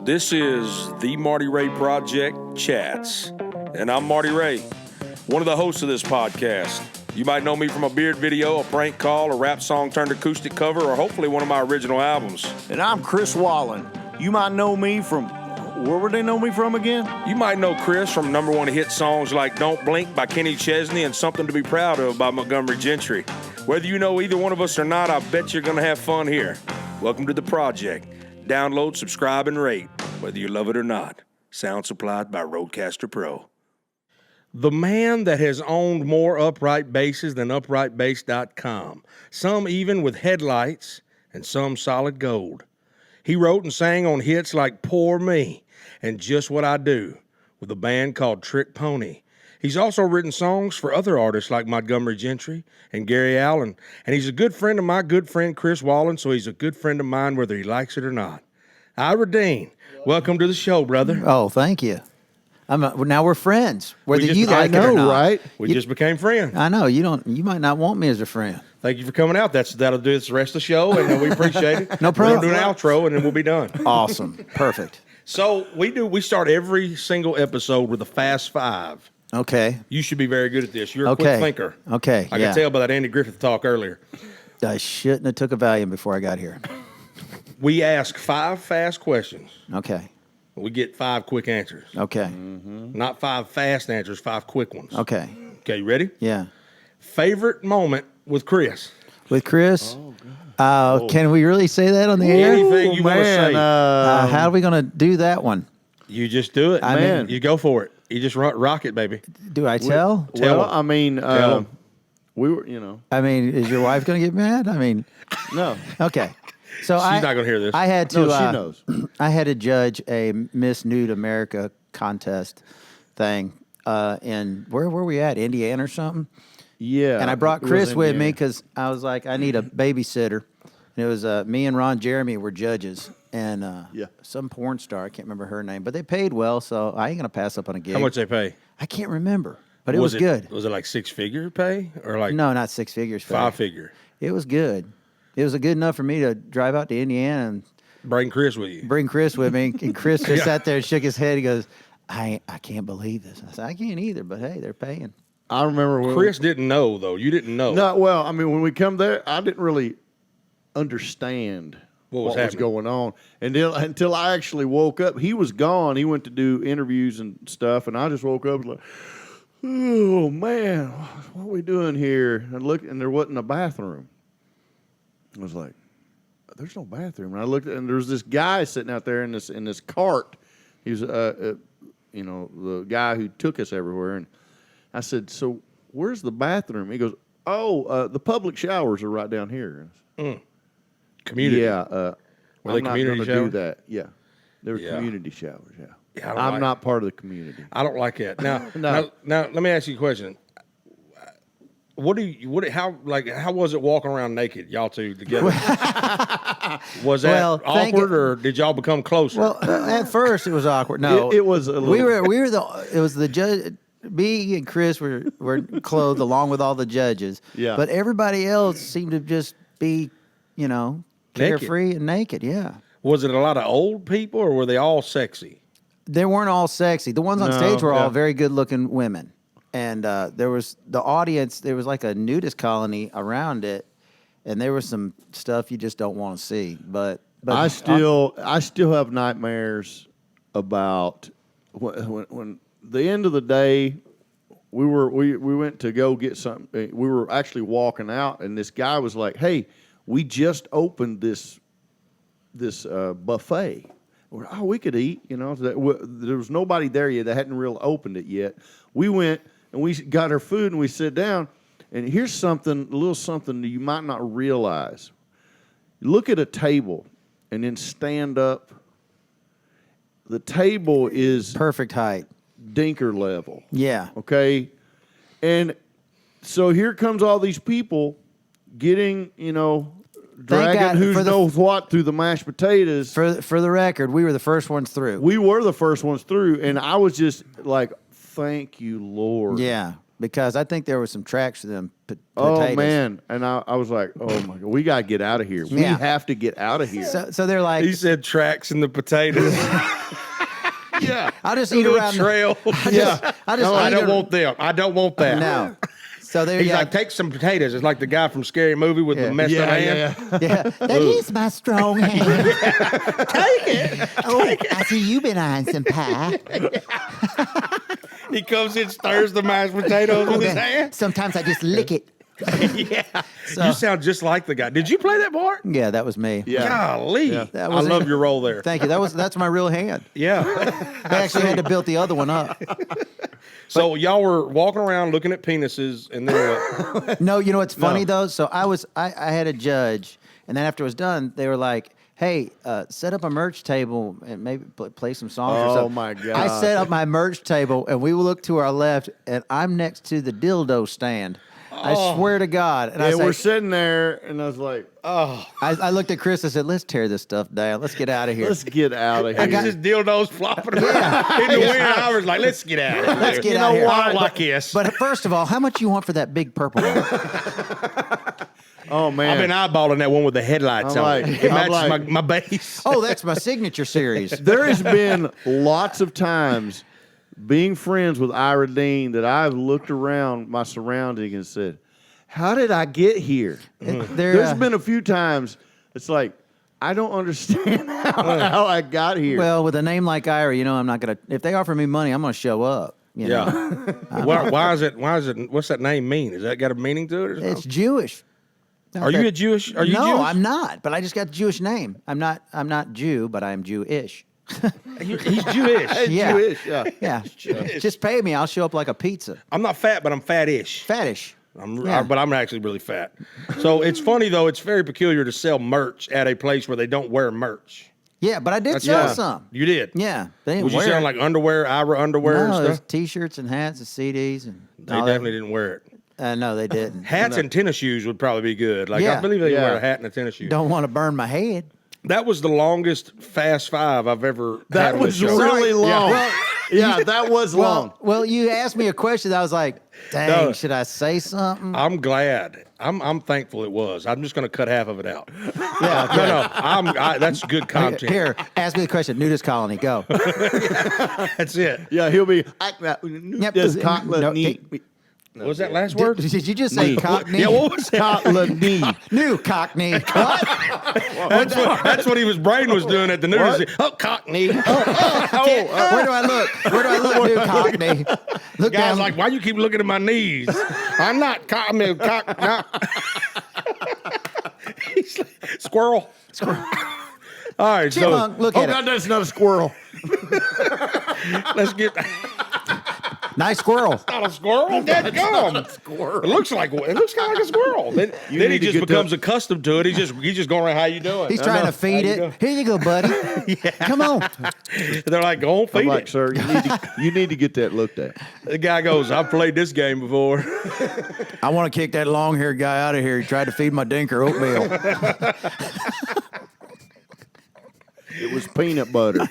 This is the Marty Ray Project Chats, and I'm Marty Ray, one of the hosts of this podcast. You might know me from a beard video, a prank call, a rap song turned acoustic cover, or hopefully one of my original albums. And I'm Chris Wallen. You might know me from, where would they know me from again? You might know Chris from number one hit songs like Don't Blink by Kenny Chesney and Something to Be Proud Of by Montgomery Gentry. Whether you know either one of us or not, I bet you're going to have fun here. Welcome to the project. Download, subscribe, and rate, whether you love it or not. Sound supplied by Rodecaster Pro. The man that has owned more upright basses than uprightbass.com, some even with headlights and some solid gold. He wrote and sang on hits like Poor Me and Just What I Do with a band called Trick Pony. He's also written songs for other artists like Montgomery Gentry and Gary Allen, and he's a good friend of my good friend Chris Wallen, so he's a good friend of mine whether he likes it or not. Ira Dean, welcome to the show, brother. Oh, thank you. Now we're friends. Whether you I like it or not. Right? We just became friends. I know you might not want me as a friend. Thank you for coming out. That'll do the rest of the show, and we appreciate it. No problem. We're gonna do an outro, and then we'll be done. Awesome. Perfect. So we start every single episode with a fast five. Okay. You should be very good at this. You're a quick thinker. Okay. I can tell by that Andy Griffith talk earlier. I shouldn't have took a Valium before I got here. We ask 5 fast questions. Okay. We get 5 quick answers. Okay. Not 5 fast answers, 5 quick ones. Okay. Okay, you ready? Yeah. Favorite moment with Chris? With Chris? Can we really say that on the air? Anything you want to say. How are we going to do that one? You just do it. I mean- you go for it. You just rock it, baby. Do I tell? Tell Well, him. I mean, Tell him. we were, you know. I mean, is your wife going to get mad? I mean, No. okay. So She's not going to hear this. I had to. No, she knows. I had to judge a Miss Nude America contest thing. In where were we at? Indiana or something? Yeah. And I brought it was Chris with me Indiana. because I was like, I need a babysitter. And it was me and Ron Jeremy were judges, and Yeah. some porn star, I can't remember her name, but they paid well, so I ain't gonna pass up on a gig. How much they pay? I can't remember, but it was good. Was it like 6-figure pay or like No, not 6 figures. 5-figure? It was good. It was good enough for me to drive out to Indiana and Bring Chris with you. bring Chris with me. And Chris just Yeah. sat there and shook his head. He goes, I can't believe this. I said, I can't either, but hey, they're paying. I remember when Chris didn't know though. You didn't know. No, well, I mean, when we come there, I didn't really understand What was happening? going on until I actually woke up. He was gone. He went to do interviews and stuff, and I just woke up like, oh man, what are we doing here? And I looked, and there wasn't a bathroom. I was like, there's no bathroom. And I looked, and there was this guy sitting out there in this cart. He was, you know, the guy who took us everywhere. And I said, so where's the bathroom? He goes, oh, the public showers are right down here. Community. Yeah, Were they I'm not community going to do showers? that. Yeah, they were Yeah. community showers. Yeah, Yeah, I don't I'm like- not part of the community. I don't like that. Now, No. now, let me ask you a question. How was it walking around naked, y'all two together? Was that Well, thank awkward, you. or did y'all become closer? Well, at first it was awkward. No, It was a little. It was the judge. Me and Chris were clothed along with all the judges. Yeah. But everybody else seemed to just be, Naked. carefree and naked. Yeah. Was it a lot of old people, or were they all sexy? They weren't all sexy. The ones on No, stage were all yeah. very good-looking women, and there was the audience. There was like a nudist colony around it, and there was some stuff you just don't want to see. But I still have nightmares about when the end of the day. We went to go get something. We were actually walking out, and this guy was like, "Hey, we just opened this buffet. We could eat, you know." There was nobody there yet. They hadn't really opened it yet. We went and we got our food and we sit down. And here's a little something that you might not realize. Look at a table and then stand up. The table is perfect height. dinker level. Yeah. Okay. And so here comes all these people getting, dragging God who for the- knows what through the mashed potatoes. For the record, we were the first ones through. We were the first ones through, and I was just like, thank you, Lord. Yeah. because I think there was some tracks to them potatoes. Oh man! And I was like, oh my god, we got to get out of here. We Yeah. have to get out of here. So they're like, He said tracks in the potatoes. yeah. I'll just A eat little around. trail. Yeah. I just I eat don't ar- want them. I don't want that. No. So there He's you like, take some potatoes. It's like the guy from Scary Movie with the messed up hand. yeah. That is my strong hand. Take it. Oh, I see you've been eyeing some pie. He comes in, stirs the mashed potatoes with his hand. Sometimes I just lick it. Yeah. So- You sound just like the guy. Did you play that part? Yeah, that was me. Yeah. Golly. Yeah. That I was love it. your role there. Thank you. That's my real hand. Yeah. I actually had to build the other one up. So y'all were walking around looking at penises, and then what? No, you know what's funny No. though? So I had a judge, and then after it was done, they were like, "Hey, set up a merch table and maybe play some songs or Oh, something." my God. I set up my merch table, and we look to our left, and I'm next to the dildo stand. I swear to God. And And I we're said, sitting there, and I was like, I looked at Chris. I said, "Let's tear this stuff down. Let's get out of here." let's get out of He's here. just dildos flopping around in the wind. I was like, let's get out of here. Let's get You out know of here. what? I don't like this. But first of all, how much you want for that big purple one? Oh man! I've been eyeballing that one with the headlights I'm on. like- It I'm matches like- my base. Oh, that's my signature series. There has been lots of times being friends with Ira Dean that I've looked around my surrounding and said, how did I get here? There's been a few times it's like, I don't understand how I got here. Well, with a name like Ira, you know, I'm not gonna. If they offer me money, I'm gonna show up. You know? Yeah. Why is it? What's that name mean? Has that got a meaning to it or something? It's Jewish. Are you Jewish? Are you no, Jewish? I'm not. But I just got the Jewish name. I'm not Jew, but I'm Jewish. He's Jewish. Yeah. Jewish, yeah. Yeah. Just pay me. I'll show up like a pizza. I'm not fat, but I'm fat-ish. Fattish. But I'm actually really fat. So it's funny though. It's very peculiar to sell merch at a place where they don't wear merch. Yeah, but I did sell yeah. some. You did. Yeah, they didn't Was you wear selling it. like underwear, Ira underwear No, and it was stuff? T-shirts and hats and CDs and They all that. definitely didn't wear it. No, they didn't. Hats and tennis shoes would probably be good. Like I Yeah. believe they Yeah. wear a hat and a tennis shoe. Don't want to burn my head. That was the longest Fast Five I've ever had that on the was show. really long. Well, Yeah, that was long. Well, you asked me a question. I was like, dang, No. should I say something? I'm glad. I'm thankful it was. I'm just going to cut half of it out. Yeah. No. That's good content. Here, ask me the question. Nudist colony, go. That's it. Yeah, he'll be. This No, Cockney. What was that last word? Did you just say Knee. cockney? Yeah, what was that? Cockney. New cockney. That's what his brain was doing at the news. What? Oh, Cockney. Where do I look? Where do I look, new cockney? Look Guys, down. like, why you keep looking at my knees? I'm not Cockney. No. He's like, squirrel. All right, Chipmunk, look Oh at God, that's not a squirrel. let's get. Nice squirrel. Not a squirrel. Dead gum. Squirrel. It looks kind of like a squirrel. Then he need to just get becomes that- accustomed to it. He's just going around. How you doing? He's trying to feed How you it. doing? Here you go, buddy. Come on. They're like, go on, I'm feed like, it. sir, you need to get that looked at. The guy goes, I've played this game before. I want to kick that long-haired guy out of here. He tried to feed my dinker oatmeal. It was peanut butter.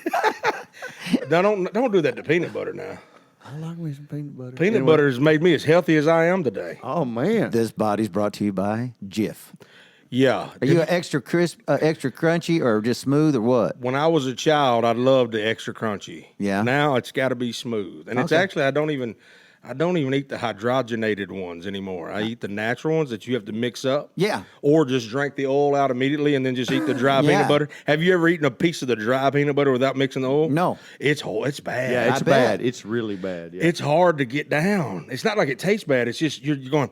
No, don't do that to peanut butter now. I like me some peanut butter. Peanut Anyway. butter has made me as healthy as I am today. Oh man. This body's brought to you by Jif. Yeah. Are you an extra crisp, extra crunchy, or just smooth, or what? When I was a child, I loved the extra crunchy. Yeah. Now it's got to be smooth, and it's Okay. actually I don't even eat the hydrogenated ones anymore. I eat the natural ones that you have to mix up. Yeah. Or just drink the oil out immediately and then just eat the dry Yeah. peanut butter. Have you ever eaten a piece of the dry peanut butter without mixing the oil? No. It's bad. Yeah, it's I bet. bad. It's really bad. Yeah. It's hard to get down. It's not like it tastes bad. It's just you're going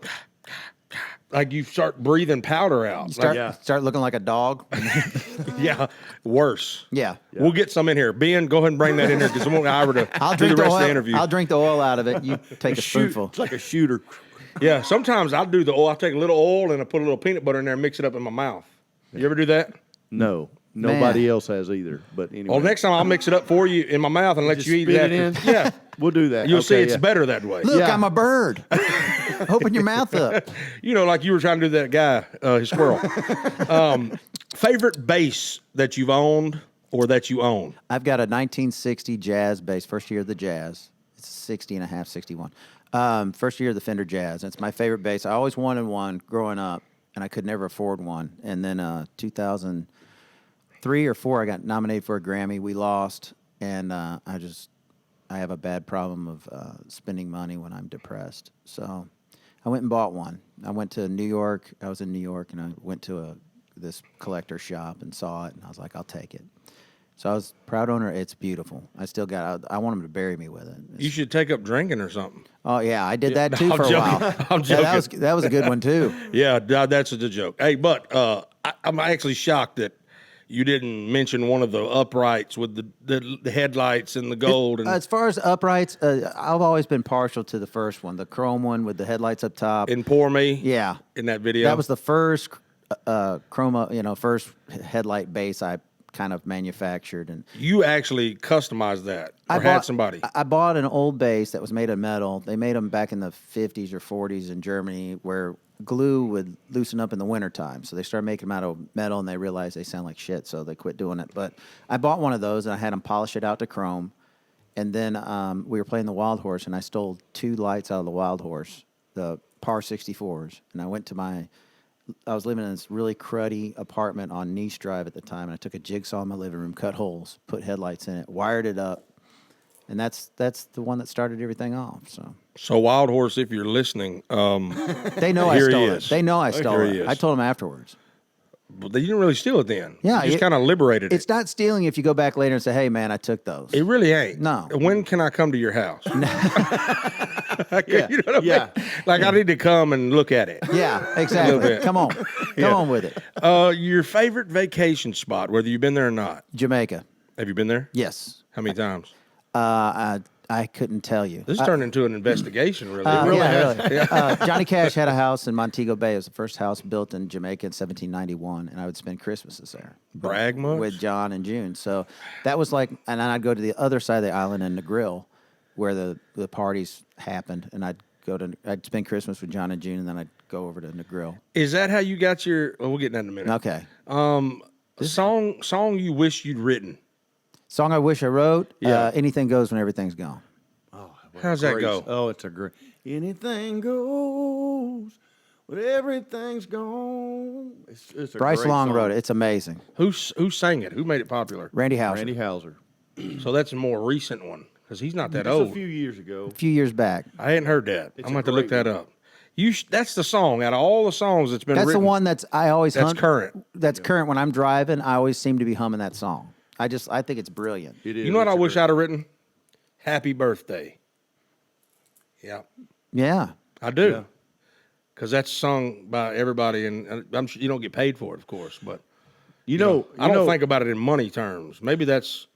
like you start breathing powder out. Start, Yeah. start looking like a dog. Yeah, worse. Yeah. We'll get some in here. Ben, go ahead and bring that in here because I want Ira to I'll do drink the rest oil. of the interview. I'll drink the oil out of it. You take a Shoot, spoonful. it's like a shooter. Yeah, sometimes I'll do the oil. I'll take a little oil and I put a little peanut butter in there and mix it up in my mouth. You ever do that? No, nobody else has either. But anyway, Well, next time I'll mix it up for you in my mouth and let Just you eat spit it it after. in? Yeah, we'll do that. you'll see Okay, it's yeah. better that way. Look, Yeah. I'm a bird. Open your mouth up. You know, like you were trying to do that guy, his squirrel. Favorite bass that you've owned or that you own? I've got a 1960 jazz bass, first year of the jazz. It's 60 and a half, 61. First year of the Fender Jazz. It's my favorite bass. I always wanted one growing up, and I could never afford one. And then 2003 or 4, I got nominated for a Grammy. We lost, and I have a bad problem of spending money when I'm depressed. So I went and bought one. I went to New York. I was in New York, and I went to this collector shop and saw it, and I was like, I'll take it. So I was proud owner. It's beautiful. I still got. I want them to bury me with it. You should take up drinking or something. Oh yeah, I did that too I'm for a joking. while. I'm joking. Yeah, that was a good one too. Yeah, that's a joke. Hey, but I'm actually shocked that you didn't mention one of the uprights with the headlights and the gold. And As far as uprights, I've always been partial to the first one, the chrome one with the headlights up top. and Pour Me. Yeah, In that video. that was the first chroma, first headlight bass I kind of manufactured, and You actually customized that or had somebody. I bought an old bass that was made of metal. They made them back in the 50s or 40s in Germany, where glue would loosen up in the wintertime. So they started making them out of metal, and they realized they sound like shit, so they quit doing it. But I bought one of those, and I had them polish it out to chrome. And then we were playing the Wild Horse, and I stole 2 lights out of the Wild Horse, the Par 64s. And I went to I was living in this really cruddy apartment on Nice Drive at the time, and I took a jigsaw in my living room, cut holes, put headlights in it, wired it up, and that's the one that started everything off. So Wild Horse, if you're listening, They know I Here he stole is. it. They know I stole Here he it. is. I told them afterwards. but you didn't really steal it then. Yeah, You just it- kind of liberated It's it. not stealing if you go back later and say, "Hey, man, I took those." It really ain't. No. When can I come to your house? Yeah, You know what I mean? yeah. Like I need to come and look at it. Yeah, exactly. bit. Come on, on with it. Your favorite vacation spot, whether you've been there or not. Jamaica. Have you been there? Yes. How many times? I couldn't tell you. This turned into an investigation, really. Johnny Cash had a house in Montego Bay. It was the first house built in Jamaica in 1791, and I would spend Christmases there. Brag much? With John and June. So that was like, and then I'd go to the other side of the island in Negril, where the parties happened, and I'd spend Christmas with John and June, and then I'd go over to Negril. Is that how you got your? Well, we'll get in that in a minute. Okay. Song you wish you'd written. Song I wish I wrote. Yeah. Anything Goes When Everything's Gone. How's that go? Oh, it's a great. Anything goes, when everything's gone. It's a Bryce great Long song. wrote it. It's amazing. Who sang it? Who made it popular? Randy Houser. Randy Houser. So that's a more recent one because he's not that It's old. a few years ago. A few years back. I hadn't heard that. I'm a gonna have to look great that up. That's the song out of all the songs that's been That's written. the one I always That's hum. current. That's current. When I'm driving, I always seem to be humming that song. I think it's brilliant. It is. You know what It's I a wish great- I'd have written? Happy Birthday. Yeah, Yeah. I do. Yeah. Because that's sung by everybody, and I'm sure you don't get paid for it, of course. But You know, I don't think about it in money terms. Maybe that's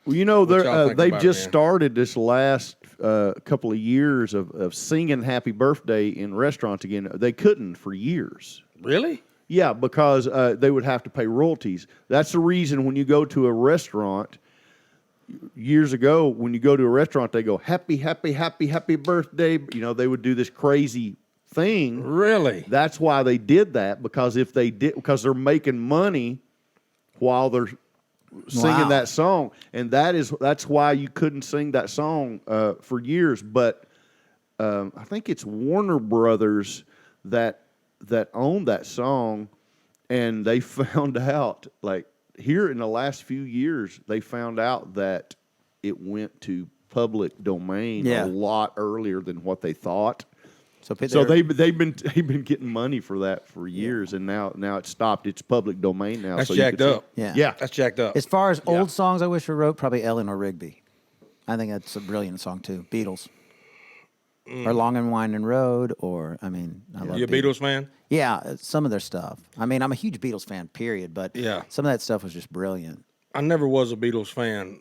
Well, you know, y'all think they've about it, just man? started this last couple of years of singing "Happy Birthday" in restaurants again. They couldn't for years. really. Yeah, because they would have to pay royalties. That's the reason when you go to a restaurant. Years ago, when you go to a restaurant, they go "Happy, happy, happy, happy birthday." You know, they would do this crazy thing. Really? That's why they did that, because because they're making money while they're singing Wow. that song, and that's why you couldn't sing that song for years. But I think it's Warner Brothers that owned that song, and they found out, like, here in the last few years, they found out that it went to public domain Yeah. a lot earlier than what they thought. So They've been getting money for that for years, and now it's stopped. It's public domain now. That's so you jacked can sing- up. Yeah. Yeah. That's jacked up. As far as old songs I wish I wrote, probably Eleanor Rigby. I think that's a brilliant song too. Beatles. Or Long and Winding Road, or I love You a Beatles fan? Yeah, some of their stuff. I'm a huge Beatles fan, period. But Yeah. some of that stuff was just brilliant. I never was a Beatles fan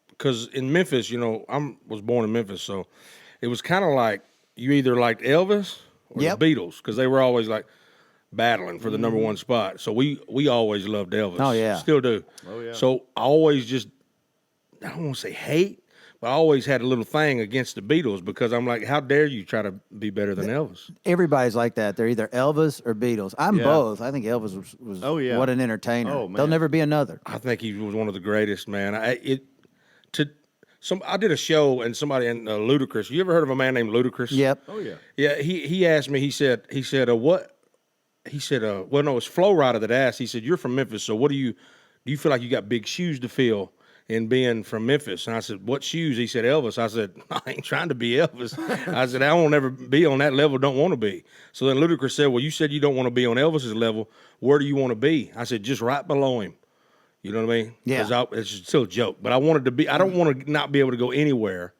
because in Memphis, was born in Memphis, so it was kind of like you either liked Elvis or Yep. the Beatles because they were always like battling for the number one spot. So we always loved Elvis. Oh, yeah. Still do. Oh, yeah. So I always I don't want to say hate, but I always had a little thing against the Beatles because I'm like, how dare you try to be better than Elvis? Everybody's like that. They're either Elvis or Beatles. I'm Yeah. both. I think Elvis was Oh, yeah. what an entertainer. Oh, man. There'll never be another. I think he was one of the greatest, man. I did a show and somebody in Ludacris. You ever heard of a man named Ludacris? Yep. Oh yeah. Yeah. He asked me. He said what? He said well no, it's Flow Rider that asked. He said you're from Memphis, so what do you feel like you got big shoes to fill in being from Memphis? And I said, what shoes? He said Elvis. I said I ain't trying to be Elvis. I said I won't ever be on that level. Don't want to be. So then Ludacris said, well, you said you don't want to be on Elvis's level. Where do you want to be? I said just right below him. You know what I mean? Yeah. 'Cause it's still a joke, but I wanted to be. I don't want to not be able to go anywhere.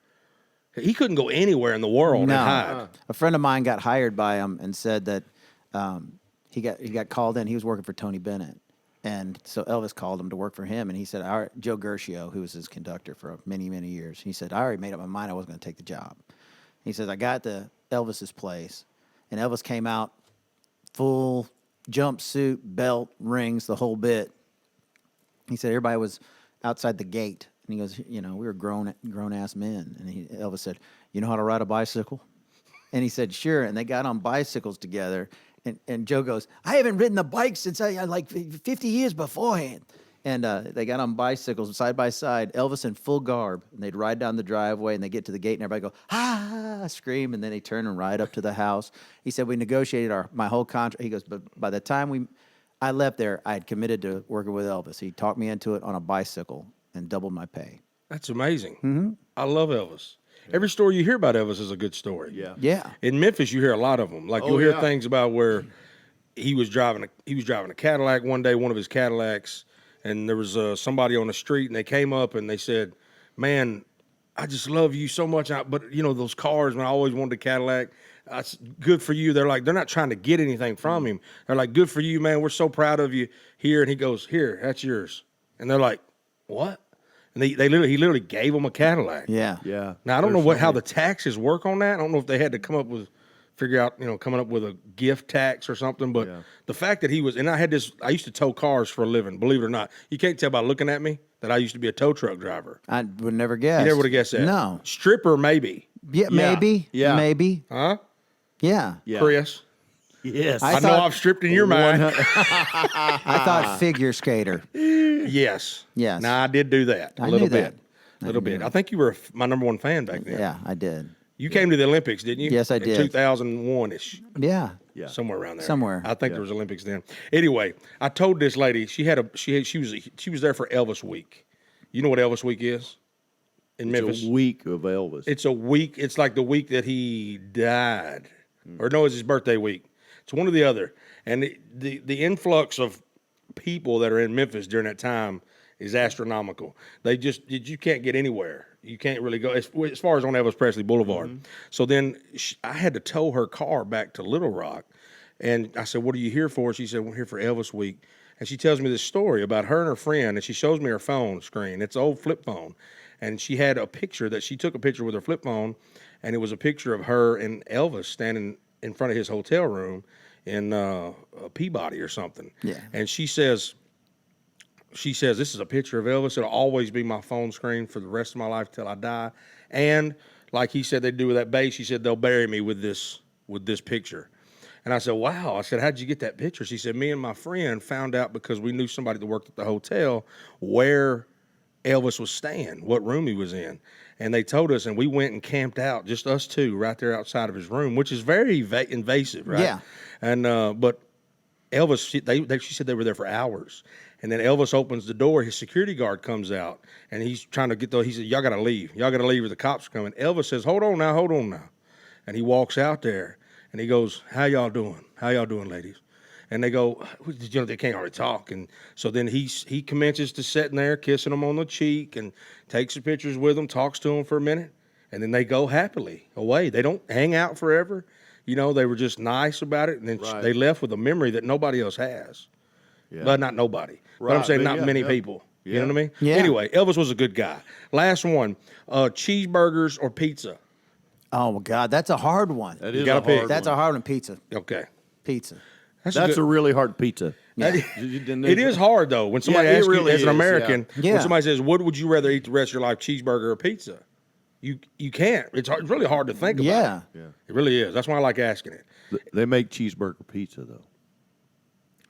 He couldn't go anywhere in the world and hide. A friend of mine got hired by him and said that he got called in. He was working for Tony Bennett, and so Elvis called him to work for him. And he said, Joe Gershio, who was his conductor for many, many years, he said, I already made up my mind I wasn't going to take the job. He says, I got to Elvis's place, and Elvis came out full jumpsuit, belt, rings, the whole bit. He said everybody was outside the gate, and he goes, we were grown ass men. And Elvis said, you know how to ride a bicycle? And he said, sure. And they got on bicycles together. And Joe goes, I haven't ridden a bike since I like 50 years beforehand. And they got on bicycles side by side, Elvis in full garb. And they'd ride down the driveway, and they get to the gate, and everybody go, ah, scream. And then they turn and ride up to the house. He said, we negotiated my whole contract. He goes, but by the time I left there, I had committed to working with Elvis. He talked me into it on a bicycle and doubled my pay. That's amazing. Mm-hmm. I love Elvis. Every story you hear about Elvis is a good story. Yeah. Yeah. In Memphis, you hear a lot of them. Like you'll hear things about where he was driving a Cadillac one day, one of his Cadillacs, and there was somebody on the street, and they came up and they said, "Man, I just love you so much." But those cars, man, I always wanted a Cadillac. That's good for you. They're not trying to get anything from him. They're like, good for you, man. We're so proud of you here. And he goes, here, that's yours. And they're like, what? And he literally gave them a Cadillac. Yeah. Yeah. Now I don't know how the taxes work on that. I don't know if they had to figure out, coming up with a gift tax or something. But the fact that and I used to tow cars for a living, believe it or not. You can't tell by looking at me that I used to be a tow truck driver. I would never guess. You never would have guessed that. No. Stripper, maybe. Yeah, maybe. Yeah. Maybe. Huh? Yeah. Yeah. Chris? Yes. I know I've stripped in your mind. I thought figure skater. Yes. Yes. Now I did do that I a little knew that. bit. A little bit. I think you were my number one fan back then. Yeah, I did. You came to the Olympics, didn't you? Yes, I did. 2001-ish. Yeah. Yeah. Somewhere around there. Somewhere. I think there was Olympics then. Anyway, I told this lady she was there for Elvis Week. You know what Elvis Week is? In Memphis. It's a week of Elvis. It's a week. It's like the week that he died. Or no, it's his birthday week. It's one or the other. And the influx of people that are in Memphis during that time is astronomical. You can't get anywhere. You can't really go as far as on Elvis Presley Boulevard. Mm-hmm. So then I had to tow her car back to Little Rock. And I said, what are you here for? She said, we're here for Elvis Week. And she tells me this story about her and her friend, and she shows me her phone screen. It's an old flip phone. And she had a picture that she took a picture with her flip phone, and it was a picture of her and Elvis standing in front of his hotel room in Peabody or something. Yeah. And she says, this is a picture of Elvis. It'll always be my phone screen for the rest of my life till I die. And like he said they'd do with that bass, she said they'll bury me with this picture. And I said, wow. I said, how'd you get that picture? She said, me and my friend found out because we knew somebody that worked at the hotel where Elvis was staying, what room he was in. And they told us, and we went and camped out, just us two, right there outside of his room, which is very invasive, right? Yeah. And but Elvis, she said they were there for hours. And then Elvis opens the door. His security guard comes out, and he's trying to he said, y'all got to leave. Y'all got to leave or the cops are coming. Elvis says, hold on now. And he walks out there, and he goes, how y'all doing? How y'all doing, ladies? And they go, they can't hardly talk. And so then he commences to sitting there, kissing them on the cheek, and takes some pictures with them, talks to them for a minute, and then they go happily away. They don't hang out forever. They were just nice about it, and then they left with a memory that nobody else has. Yeah. But not nobody. Right. But I'm saying not many people. Yeah. You know what I mean? Yeah. Anyway, Elvis was a good guy. Last one, cheeseburgers or pizza? Oh, my God. That's a hard one. That is a hard one. That's a hard one. Pizza. Okay. Pizza. That's a really hard pizza. Yeah. It is hard, though, when somebody asks you as an American, when somebody says, what would you rather eat the rest of your life, cheeseburger or pizza? You can't. It's really hard to think about. Yeah. It really is. That's why I like asking it. They make cheeseburger pizza, though.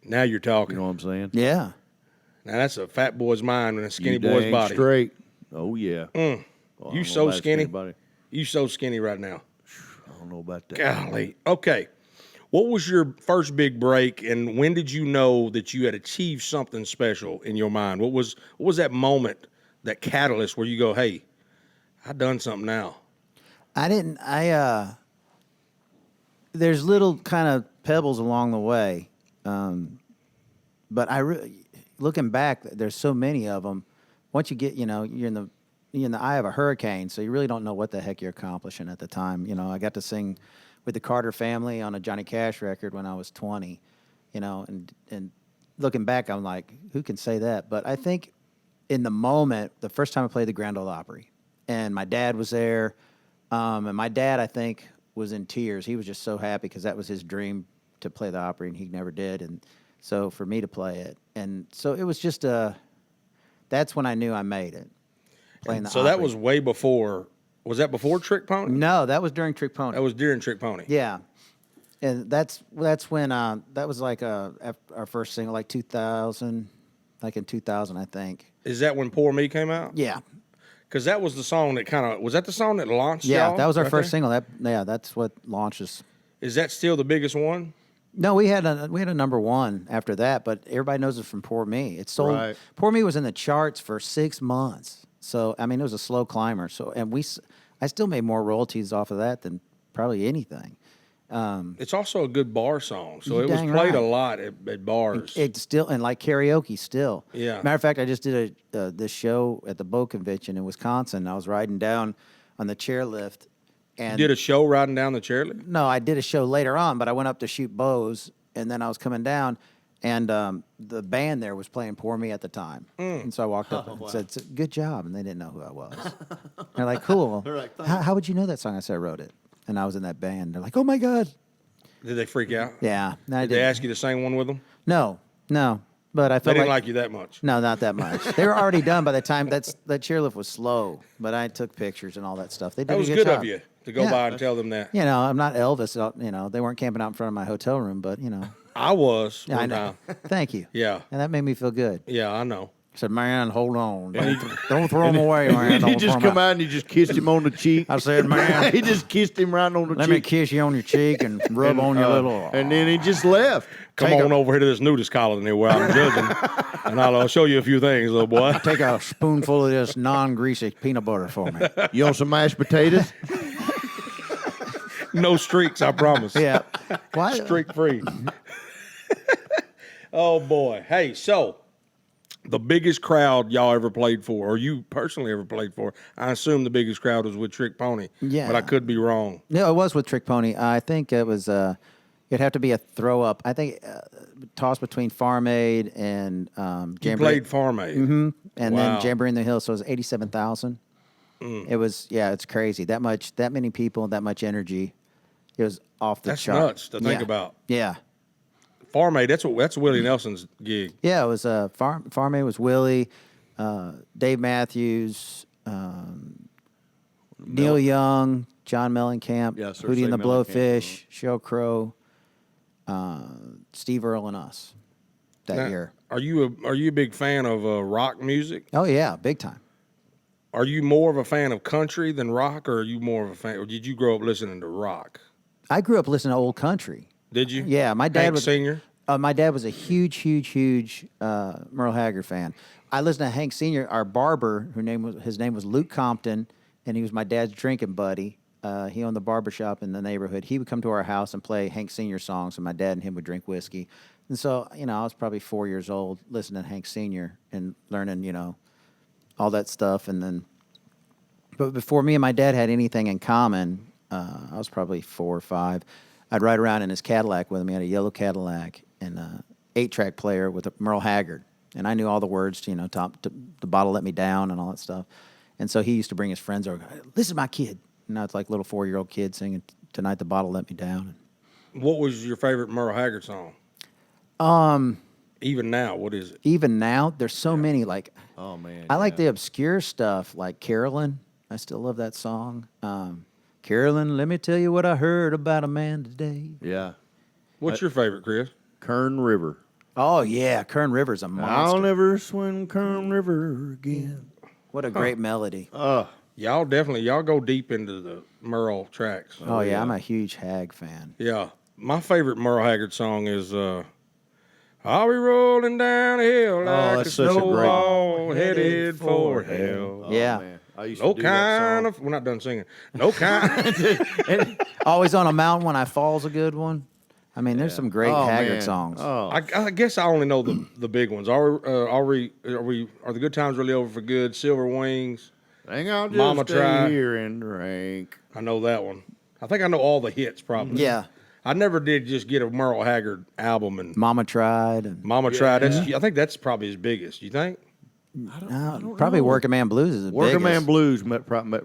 Now you're talking. You know what I'm saying? Yeah. Now that's a fat boy's mind and a skinny boy's body. Straight. Oh, yeah. Well, You I don't know so about skinny. anybody. You so skinny right now. I don't know about that. Golly. Okay. What was your first big break, and when did you know that you had achieved something special in your mind? What was that moment, that catalyst where you go, hey, I done something now? There's little kind of pebbles along the way. But looking back, there's so many of them. Once you get, you're in the eye of a hurricane, so you really don't know what the heck you're accomplishing at the time. I got to sing with the Carter Family on a Johnny Cash record when I was 20, and looking back, I'm like, who can say that? But I think in the moment, the first time I played the Grand Ole Opry, and my dad was there, and my dad, I think, was in tears. He was just so happy because that was his dream to play the Opry, and he never did. And so for me to play it, and so it was just that's when I knew I made it. Playing the So Opry. that was way before. Was that before Trick Pony? No, that was during Trick Pony. That was during Trick Pony. Yeah, and that's when that was like our first single, like 2000, like in 2000, I think. Is that when Poor Me came out? Yeah, Because that was the song that was that the song that launched yeah, y'all that was our right first there? single. That's what launches. Is that still the biggest one? No, we had a number one after that, but everybody knows it from Poor Me. It sold. Right. Poor Me was in the charts for 6 months. So I mean, it was a slow climber. So I still made more royalties off of that than probably anything. It's also a good bar song, so it was Dang played right. a lot at bars. It's still, and like karaoke still. Yeah. Matter of fact, I just did this show at the boat convention in Wisconsin. I was riding down on the chairlift, and You did a show riding down the chairlift? no, I did a show later on, but I went up to shoot bows, and then I was coming down, and the band there was playing Pour Me at the time. And so I walked up and said, good job, and they didn't know who I was. They're like, cool. They're like, how would you know that song? I said, I wrote it. And I was in that band. They're like, oh, my God. Did they freak out? Yeah. No, I Did they didn't. ask you to sing one with them? No. But I They felt didn't like you that much. No, not that much. They were already done by the time that chairlift was slow, but I took pictures and all that stuff. They did That was a good job. of you to go Yeah. by and tell them that. I'm not Elvis. They weren't camping out in front of my hotel room, but I was yeah, I one know. time. Thank you. Yeah. And that made me feel good. Yeah, I know. I said, man, hold on. Don't throw them away, man. And Don't you just throw 'em come out and you just kissed him on the cheek. I said, man, He just kissed him right on the let me cheek. kiss you on your cheek and rub on your little. And then he just left. Come on over here to this nudist colony where I'm judging, and I'll show you a few things, little boy. Take a spoonful of this non-greasy peanut butter for me. You want some mashed potatoes? No streaks, I promise. Yeah. Why? Streak free. Oh, boy. Hey, so the biggest crowd y'all ever played for, or you personally ever played for, I assume the biggest crowd was with Trick Pony. Yeah. But I could be wrong. No, it was with Trick Pony. I think it was. It'd have to be a throw up. I think toss between Farm Aid and You Jamboree. played Farm Aid. and Wow. then Jamboree in the Hills. So it was 87,000. It was it's crazy. That many people, that much energy. It was off the That's chart. nuts to think Yeah. about. Yeah. Farm Aid, that's Willie Nelson's gig. Yeah, it was Farm Aid was Willie, Dave Matthews, Neil Young, John Mellencamp, Yeah, Sir Hootie and the Say Blowfish, Sheryl Crow, Steve Earle, and us that Now, year. Are you a big fan of rock music? Oh yeah, big time. Are you more of a fan of country than rock, or are you more of a fan, or did you grow up listening to rock? I grew up listening to old country. Did you? Yeah, my dad Hank was Senior. My dad was a huge Merle Haggard fan. I listened to Hank Senior, our barber, his name was Luke Compton, and he was my dad's drinking buddy. He owned the barber shop in the neighborhood. He would come to our house and play Hank Senior songs, and my dad and him would drink whiskey. And so, I was probably 4 years old listening to Hank Senior and learning, all that stuff. And then, but before me and my dad had anything in common, I was probably 4 or 5. I'd ride around in his Cadillac with him. He had a yellow Cadillac and a 8-track player with a Merle Haggard. And I knew all the words to, top to the bottle let me down and all that stuff. And so he used to bring his friends over. Listen to my kid. And it's like a little 4-year-old kid singing Tonight the Bottle Let Me Down. What was your favorite Merle Haggard song? Even now, what is it? Even now, there's so many. Like, Oh, man. I like the obscure stuff, like Carolyn. I still love that song. Carolyn, let me tell you what I heard about a man today. Yeah. What's your favorite, Chris? Kern River. Oh yeah, Kern River's a monster. I'll never swim Kern River again. What a great melody. Y'all go deep into the Merle tracks. Oh yeah, I'm a huge Hag fan. Yeah. My favorite Merle Haggard song is I'll be rolling down a hill like a that's such a great snowball headed for hell. Oh, Yeah. man. I used No to do that kind song. of, we're not done singing. No kind. Always on a Mountain When I Fall's a good one. I mean, there's some great Haggard man. songs. Oh, I guess I only know the big ones. Are the good times really over for good? Silver Wings. hang on, just Mama stay Tried. here and drink. I know that one. I think I know all the hits probably. Yeah. I never did just get a Merle Haggard album and Mama Tried. And Mama Tried. I think that's probably his biggest. You think? probably Working Man Blues is the Working Man biggest. Blues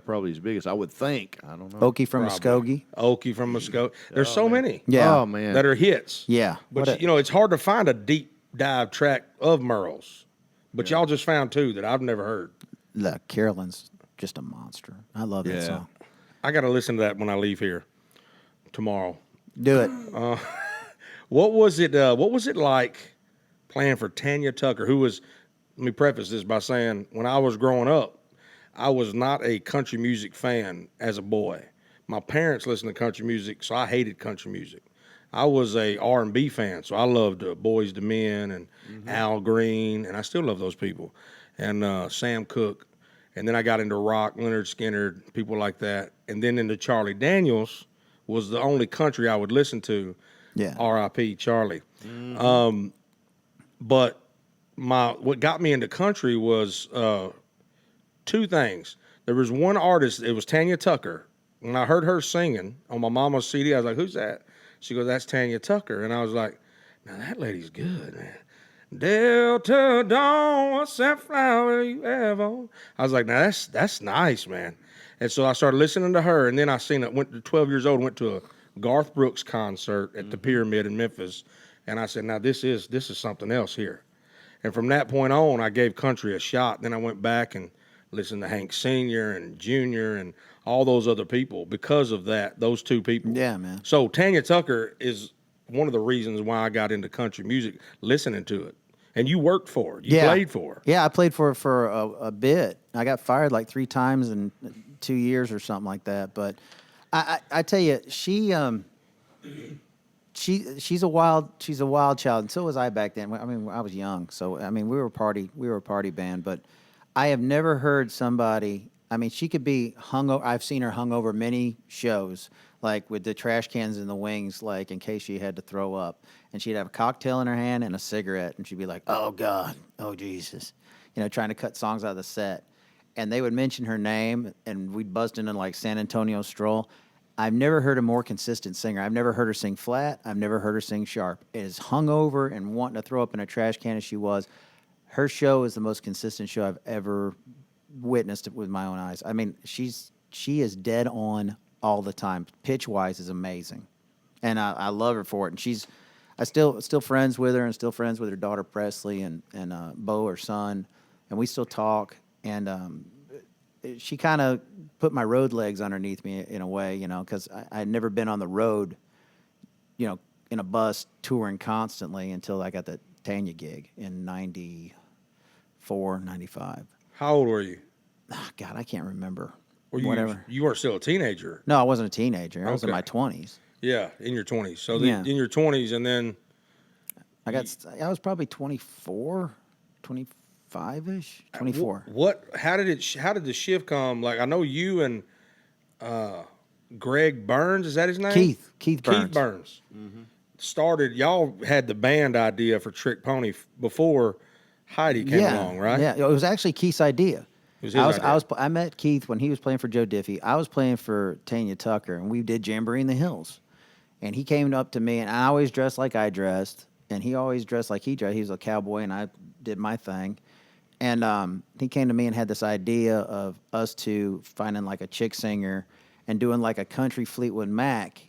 probably his biggest, I would think. I don't know. Okie from Muskogee. Okie from Muskogee. There's so many. Yeah. Oh, man. That are hits. Yeah. But What a- you know, it's hard to find a deep dive track of Merle's. But y'all just found two that I've never heard. Look, Carolyn's just a monster. I love that Yeah. song. I got to listen to that when I leave here tomorrow. Do it. What was it like playing for Tanya Tucker, who was, let me preface this by saying, when I was growing up, I was not a country music fan as a boy. My parents listened to country music, so I hated country music. I was a R&B fan, so I loved Boyz II Men and Al Green, and I still love those people, and Sam Cooke. And then I got into rock, Leonard Skinner, people like that. And then into Charlie Daniels was the only country I would listen to. Yeah. R.I.P. Charlie. But what got me into country was two things. There was one artist, it was Tanya Tucker. When I heard her singing on my mama's CD, I was like, who's that? She goes, that's Tanya Tucker. And I was like, now that lady's good, man. Delta Dawn, what's that flower you have on? I was like, now that's nice, man. And so I started listening to her, and then I went to 12 years old, went to a Garth Brooks concert at the Pyramid in Memphis, and I said, now this is something else here. And from that point on, I gave country a shot. Then I went back and listened to Hank Sr. and Jr. and all those other people because of those two people. Yeah, man. So Tanya Tucker is one of the reasons why I got into country music, listening to it. And you worked for it. You played for it. Yeah, I played for a bit. I got fired like 3 times in 2 years or something like that. But I tell you, she's a wild child, and so was I back then. I mean, I was young, so I mean, we were a party band. But I have never heard somebody. I mean, she could be hungover. I've seen her hungover many shows, like with the trash cans in the wings, like in case she had to throw up. And she'd have a cocktail in her hand and a cigarette, and she'd be like, "Oh God, oh Jesus," trying to cut songs out of the set. And they would mention her name, and we'd bust into like San Antonio Stroll. I've never heard a more consistent singer. I've never heard her sing flat. I've never heard her sing sharp. As hungover and wanting to throw up in a trash can as she was, her show is the most consistent show I've ever witnessed with my own eyes. I mean, she is dead on all the time. Pitch wise is amazing, and I love her for it. And I still friends with her, and still friends with her daughter Presley and Bo, her son, and we still talk. And she kind of put my road legs underneath me in a way, because I had never been on the road, in a bus touring constantly until I got the Tanya gig in 94, 95. How old were you? Oh, God, I can't remember. Whatever. You weren't still a teenager. No, I wasn't a teenager. I was in Okay. my 20s. Yeah, in your 20s. So Yeah. in your 20s, and then I was probably 24, 25-ish, 24. how did the shift come? Like, I know you and Greg Burns, is that his name? Keith Burns. Keith Burns. Started, y'all had the band idea for Trick Pony before Heidi came along, right? Yeah, it was actually Keith's idea. It was his idea. I met Keith when he was playing for Joe Diffie. I was playing for Tanya Tucker, and we did Jamboree in the Hills. And he came up to me, and I always dressed like I dressed, and he always dressed like he dressed. He was a cowboy, and I did my thing. And he came to me and had this idea of us two finding like a chick singer and doing like a country Fleetwood Mac,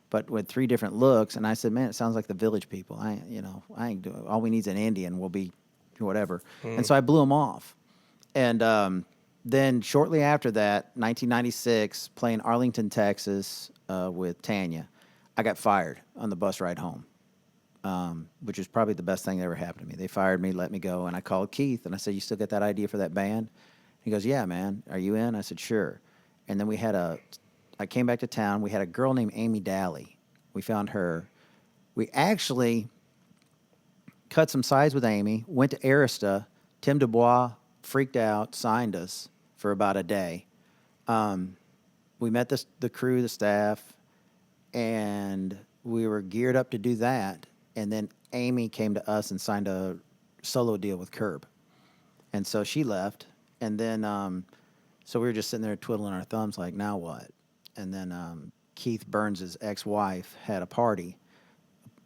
but with 3 different looks. And I said, man, it sounds like the Village People. I ain't doing. All we need is an Indian. We'll be whatever. And so I blew him off. And then shortly after that, 1996, playing Arlington, Texas with Tanya, I got fired on the bus ride home, which was probably the best thing that ever happened to me. They fired me, let me go, and I called Keith, and I said, you still got that idea for that band? He goes, yeah, man, are you in? I said, sure. And then I came back to town. We had a girl named Amy Daly. We found her. We actually cut some sides with Amy, went to Arista. Tim Dubois freaked out, signed us for about a day. We met the crew, the staff, and we were geared up to do that. And then Amy came to us and signed a solo deal with Curb. And so she left. And then, so we were just sitting there twiddling our thumbs like, now what? And then Keith Burns' ex-wife had a party,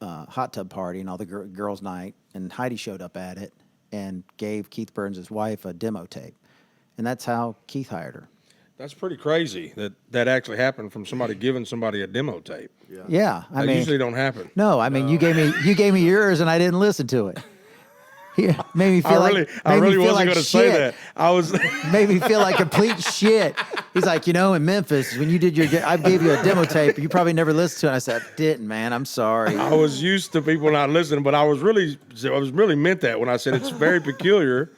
hot tub party, and all the girls' night. And Heidi showed up at it and gave Keith Burns' wife a demo tape. And that's how Keith hired her. That's pretty crazy that actually happened from somebody giving somebody a demo tape. Yeah, I mean, usually don't happen. No, I mean, you gave me yours, and I didn't listen to it. Yeah, made me feel I really wasn't going to say that. I was made me feel like complete shit. He's like, in Memphis, when you did I gave you a demo tape. You probably never listened to it. I said, I didn't, man. I'm sorry. I was used to people not listening, but I was really meant that when I said it's very peculiar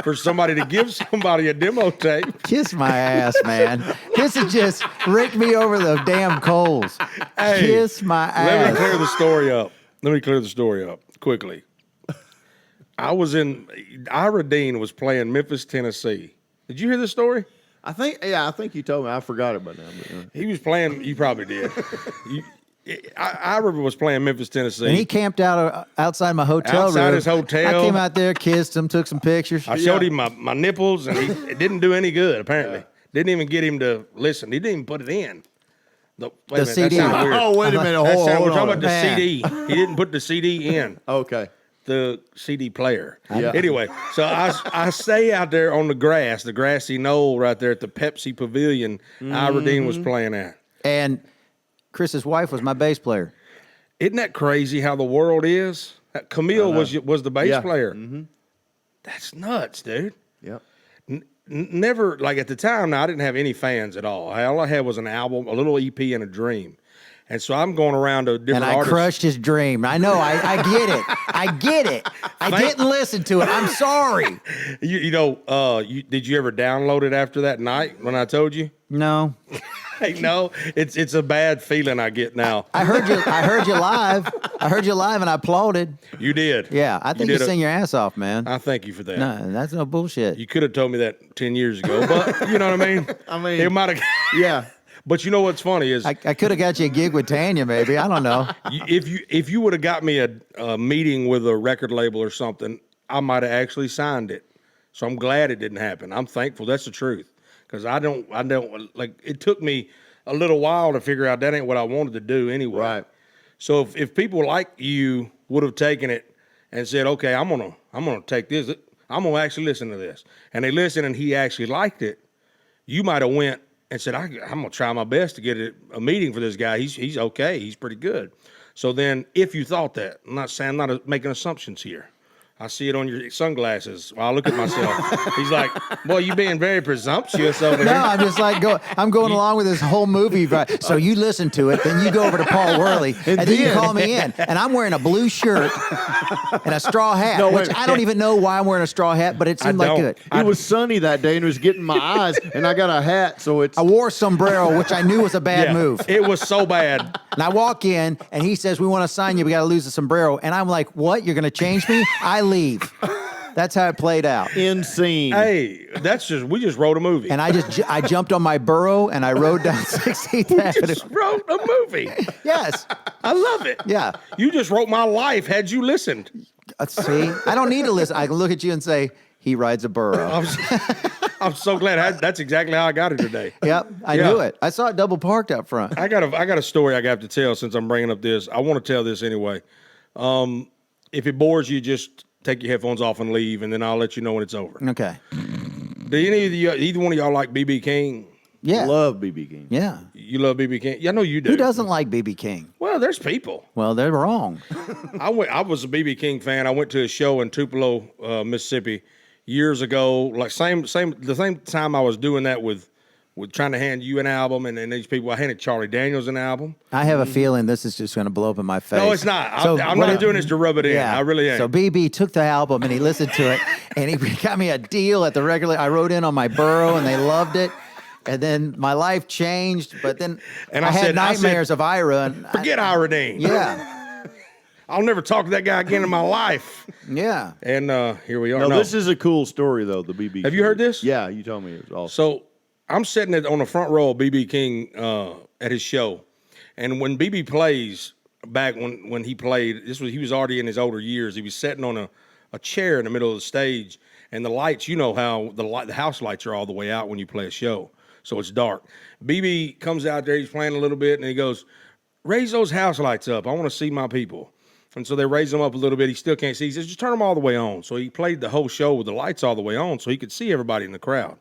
for somebody to give somebody a demo tape. Kiss my ass, man. This has just raked me over the damn coals. Hey, kiss my ass. Let me clear the story up quickly. I was Ira Dean was playing Memphis, Tennessee. Did you hear this story? I think you told me. I forgot it by now. But, He was playing. You probably did. Ira was playing Memphis, Tennessee. And he camped outside my hotel room. Outside his hotel. I came out there, kissed him, took some pictures. I showed him my nipples, and it didn't do any good, apparently. Didn't even get him to listen. He didn't even put it in. Wait a minute, CD. that sounds weird. oh, wait a minute. We're Hold talking on. about the CD. He didn't put the CD in. Okay. The CD player. Yeah. Anyway, so I stay out there on the grassy knoll right there at the Pepsi Pavilion Ira Dean was playing at. And Chris's wife was my bass player. Isn't that crazy how the world is? Camille was the bass player. Mm-hmm. That's nuts, dude. Yep. Never, like at the time, I didn't have any fans at all. All I had was an album, a little EP, and a dream. And so I'm going around to different artists. And I crushed his dream. I know. I get it. I get it. I didn't listen to it. I'm sorry. Did you ever download it after that night when I told you? No. Hey, no, it's a bad feeling I get now. I heard you live. I heard you live, and I applauded. You did. Yeah, I think you sang your ass off, man. I thank you for that. No, that's no bullshit. You could have told me that 10 years ago, but you know what I mean? It might have. Yeah. But you know what's funny is I could have got you a gig with Tanya, maybe. I don't know. If you would have got me a meeting with a record label or something, I might have actually signed it. So I'm glad it didn't happen. I'm thankful. That's the truth. Because I don't like. It took me a little while to figure out that ain't what I wanted to do anyway. Right. So if people like you would have taken it and said, okay, I'm gonna take this. I'm gonna actually listen to this, and they listened and he actually liked it, you might have went and said, I'm gonna try my best to get a meeting for this guy. He's okay. He's pretty good. So then, if you thought that, I'm not making assumptions here. I see it on your sunglasses while I look at myself. He's like, boy, you being very presumptuous over here. No, I'm just like, I'm going along with this whole movie. So you listen to it, then you go over to Paul Worley, and then you call me in. And I'm wearing a blue shirt and a straw hat, which I don't even know why I'm wearing a straw hat, but it seemed like good. It was sunny that day, and it was getting my eyes, and I got a hat, so it's... I wore a sombrero, which I knew was a bad move. It was so bad. And I walk in, and he says, we want to sign you. We got to lose the sombrero. And I'm like, what? You're going to change me? I leave. That's how it played out. In scene. Hey, we just wrote a movie. And I jumped on my burro and I rode down 16th Avenue. Just wrote a movie. Yes. I love it. Yeah. You just wrote my life had you listened. See, I don't need to listen. I can look at you and say, he rides a burro. I'm so glad. That's exactly how I got it today. Yep, I knew it. I saw it double parked up front. I got a story I got to tell since I'm bringing up this. I want to tell this anyway. If it bores you, just take your headphones off and leave, and then I'll let you know when it's over. Okay. Do either one of y'all like B.B. King? Yeah. Love B.B. King. Yeah. You love B.B. King? Yeah, I know you do. Who doesn't like B.B. King? Well, there's people. Well, they're wrong. I was a B.B. King fan. I went to a show in Tupelo, Mississippi years ago. Like the same time I was doing that with with trying to hand you an album, and then these people, I handed Charlie Daniels an album. I have a feeling this is just going to blow up in my face. No, it's not. I'm not doing this to rub it in. I really ain't. So BB took the album and he listened to it, and he got me a deal at the regular. I wrote in on my borough, and they loved it. And then my life changed, but then I had nightmares of Ira. And forget Ira Dean. Yeah. I'll never talk to that guy again in my life. Yeah. And here we are. No, this is a cool story, though, the B.B. Have you heard this? Yeah, you told me it was awesome. So I'm sitting on the front row of B.B. King at his show. And when B.B. plays, back when he played, he was already in his older years. He was sitting on a chair in the middle of the stage. And the lights, you know how the house lights are all the way out when you play a show. So it's dark. B.B. comes out there, he's playing a little bit, and he goes, raise those house lights up. I want to see my people. And so they raise them up a little bit. He still can't see. He says, just turn them all the way on. So he played the whole show with the lights all the way on so he could see everybody in the crowd.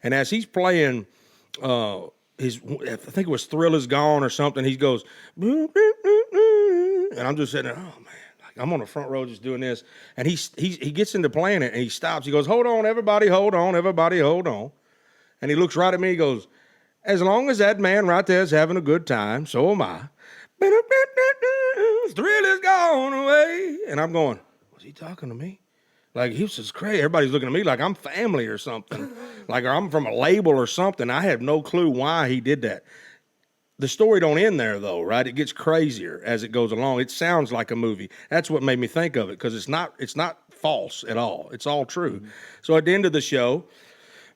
And as he's playing I think it was Thrill Is Gone or something, he goes, and I'm just sitting there, oh, man. Like I'm on the front row just doing this. And he gets into playing it, and he stops. He goes, hold on, everybody, hold on, everybody, hold on. And he looks right at me. He goes, as long as that man right there is having a good time, so am I. Thrill is gone away. And I'm going, was he talking to me? Like, he was just crazy. Everybody's looking at me like I'm family or something. Like, or I'm from a label or something. I have no clue why he did that. The story don't end there, though, right? It gets crazier as it goes along. It sounds like a movie. That's what made me think of it, because it's not false at all. It's all true. Mm-hmm. So at the end of the show,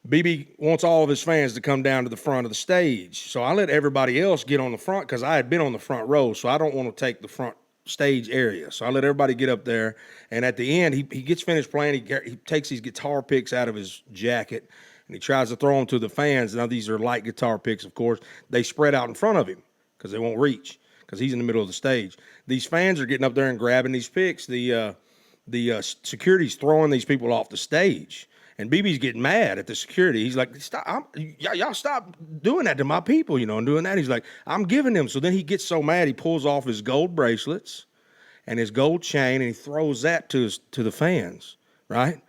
BB wants all of his fans to come down to the front of the stage. So I let everybody else get on the front because I had been on the front row, so I don't want to take the front stage area. So I let everybody get up there, and at the end, he gets finished playing. He takes these guitar picks out of his jacket, and he tries to throw them to the fans. Now, these are light guitar picks, of course. They spread out in front of him because they won't reach because he's in the middle of the stage. These fans are getting up there and grabbing these picks. The security's throwing these people off the stage. And BB's getting mad at the security. He's like, stop, y'all stop doing that to my people, and doing that. He's like, I'm giving them. So then he gets so mad, he pulls off his gold bracelets and his gold chain, and he throws that to the fans, right?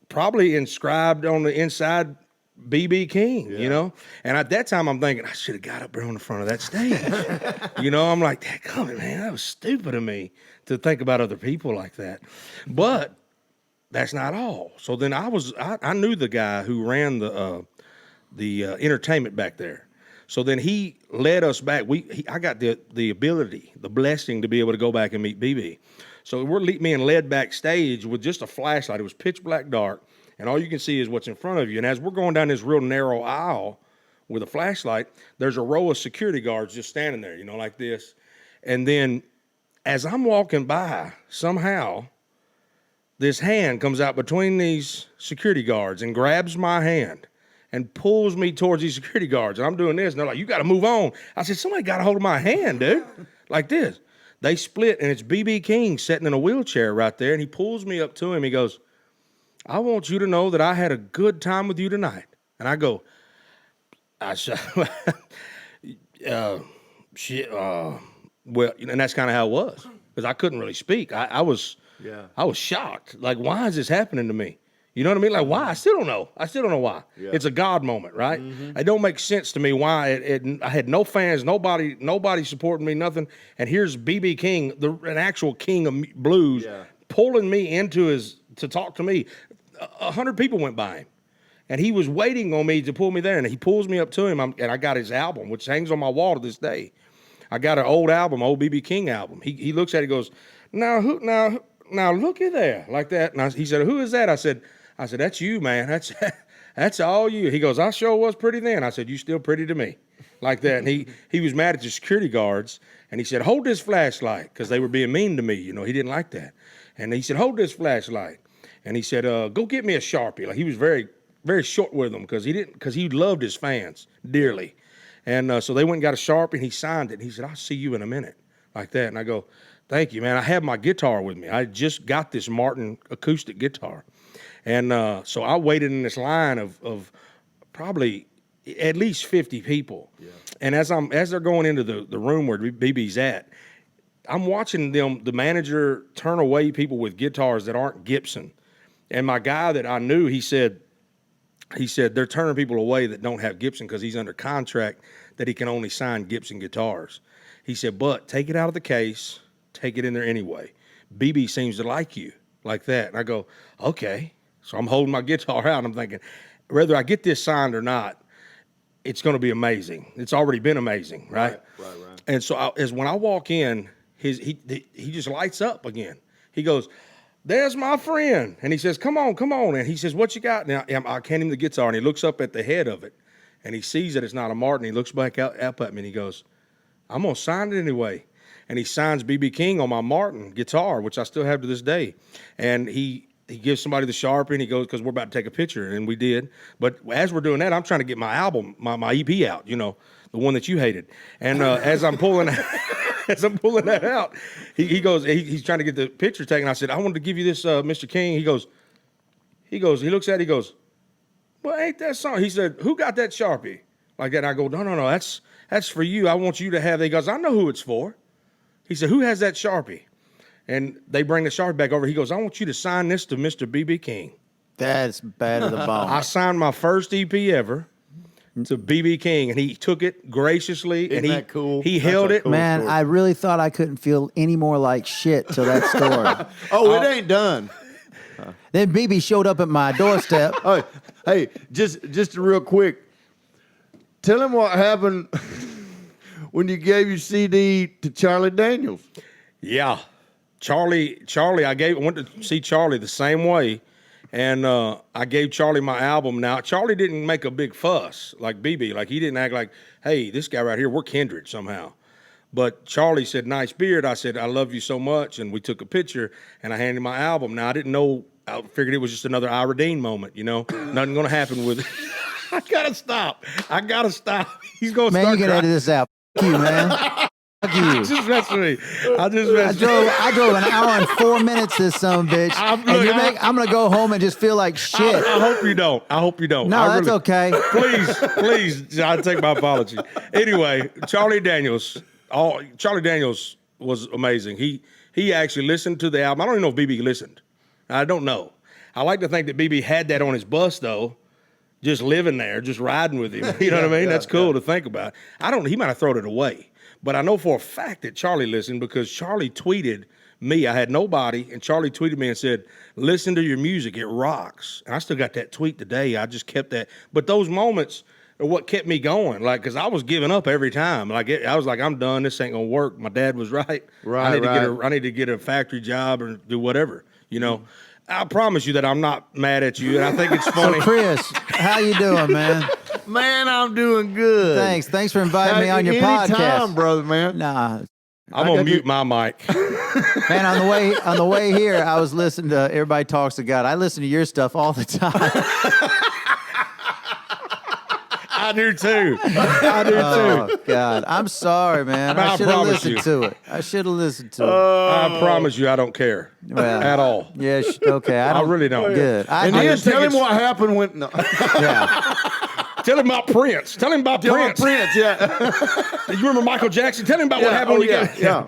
Probably inscribed on the inside, BB King, And at that time, I'm thinking, I should have got up there on the front of that stage. I'm like, dadgummit, man, that was stupid of me to think about other people like that. But that's not all. So then I knew the guy who ran the entertainment back there. So then he led us back. I got the ability, the blessing to be able to go back and meet BB. So we're being led backstage with just a flashlight. It was pitch black dark, and all you can see is what's in front of you. And as we're going down this real narrow aisle with a flashlight, there's a row of security guards just standing there, like this. And then as I'm walking by, somehow this hand comes out between these security guards and grabs my hand and pulls me towards these security guards. And I'm doing this, and they're like, you got to move on. I said, somebody got a hold of my hand, dude, like this. They split, and it's B.B. King sitting in a wheelchair right there, and he pulls me up to him. He goes, I want you to know that I had a good time with you tonight. And I go, shit, well, and that's kind of how it was, because I couldn't really speak. I was shocked. Like, why is this happening to me? You know what I mean? Like, why? I still don't know. why. Yeah. It's a God moment, right? Mm-hmm. It don't make sense to me why I had no fans, nobody supporting me, nothing. And here's B.B. King, an actual king of blues, pulling me to talk to me. 100 people went by him, and he was waiting on me to pull me there. And he pulls me up to him, and I got his album, which hangs on my wall to this day. I got an old album, old B.B. King album. He looks at it, and goes, now looky there, like that. And he said, who is that? I said, that's you, man. That's all you. He goes, I sure was pretty then. I said, you still pretty to me, like that. And he was mad at the security guards, and he said, hold this flashlight, because they were being mean to me. He didn't like that. And he said, hold this flashlight. And he said, go get me a Sharpie. Like, he was very, very short with them because he loved his fans dearly. And so they went and got a Sharpie, and he signed it. And he said, I'll see you in a minute, like that. And I go, thank you, man. I have my guitar with me. I just got this Martin acoustic guitar. And so I waited in this line of probably at least 50 people. Yeah. And as they're going into the room where BB's at, I'm watching the manager turn away people with guitars that aren't Gibson. And my guy that I knew, he said, he said they're turning people away that don't have Gibson because he's under contract that he can only sign Gibson guitars. He said, but take it out of the case, take it in there anyway. BB seems to like you like that. And I go, okay. So I'm holding my guitar out. And I'm thinking, whether I get this signed or not, it's going to be amazing. It's already been amazing, right? Right. And so as when I walk in, he just lights up again. He goes, there's my friend. And he says, come on. And he says, what you got? Now, I hand him the guitar, and he looks up at the head of it, and he sees that it's not a Martin. He looks back up at me, and he goes, I'm going to sign it anyway. And he signs B.B. King on my Martin guitar, which I still have to this day. And he gives somebody the Sharpie, and he goes, because we're about to take a picture, and we did. But as we're doing that, I'm trying to get my album, my EP out, the one that you hated. And as I'm pulling that out, he goes, he's trying to get the picture taken. I said, I wanted to give you this, Mr. King. He looks at it, he goes, well, ain't that song? He said, who got that Sharpie? Like that. And I go, no, that's for you. I want you to have that. He goes, I know who it's for. He said, who has that Sharpie? And they bring the Sharpie back over. He goes, I want you to sign this to Mr. B.B. King. That's bad of the bone. I signed my first EP ever to B.B. King, and he took it graciously. Isn't that cool? He held it. Cool Man, story. I really thought I couldn't feel any more like shit till that story. Oh, it ain't done. Then BB showed up at my doorstep. Oh, hey, just real quick. Tell him what happened when you gave your CD to Charlie Daniels. Yeah. Charlie, I went to see Charlie the same way, and I gave Charlie my album. Now, Charlie didn't make a big fuss like BB. Like, he didn't act like, hey, this guy right here, we're kindred somehow. But Charlie said, nice beard. I said, I love you so much, and we took a picture, and I handed him my album. Now, I didn't know, I figured it was just another Ira Dean moment, Nothing going to happen with it. I gotta stop. He's going to Man, start you can crying. edit this out. Fuck you, man. Fuck you. Just mess with me. I drove an hour and 4 minutes this son of a bitch. I'm going to go home and just feel like shit. I hope you don't. No, that's okay. Please, I take my apology. Anyway, Charlie Daniels was amazing. He actually listened to the album. I don't even know if BB listened. I don't know. I like to think that BB had that on his bus, though, just living there, just riding with him. You know what I mean? That's cool to think about. He might have thrown it away. But I know for a fact that Charlie listened because Charlie tweeted me. I had nobody, and Charlie tweeted me and said, listen to your music. It rocks. And I still got that tweet today. I just kept that. But those moments are what kept me going, because I was giving up every time. I was like, I'm done. This ain't going to work. My dad was right. I need to get a factory job or do whatever, I promise you that I'm not mad at you, and I think it's funny. So, Chris, how you doing, man? Man, I'm doing good. Thanks for inviting me on your podcast. Anytime, brother, man. Nah. I'm going to mute my mic. Man, on the way here, I was listening to Everybody Talks to God. I listen to your stuff all the time. I do too. Oh, God. I'm sorry, man. I should have listened to it. I promise you I don't care at all. Yeah, okay. I really don't. Good. And then tell him what happened when... No. Yeah. Tell him about Prince. Prince, yeah. You remember Michael Jackson? Tell him about what happened when you got... Yeah.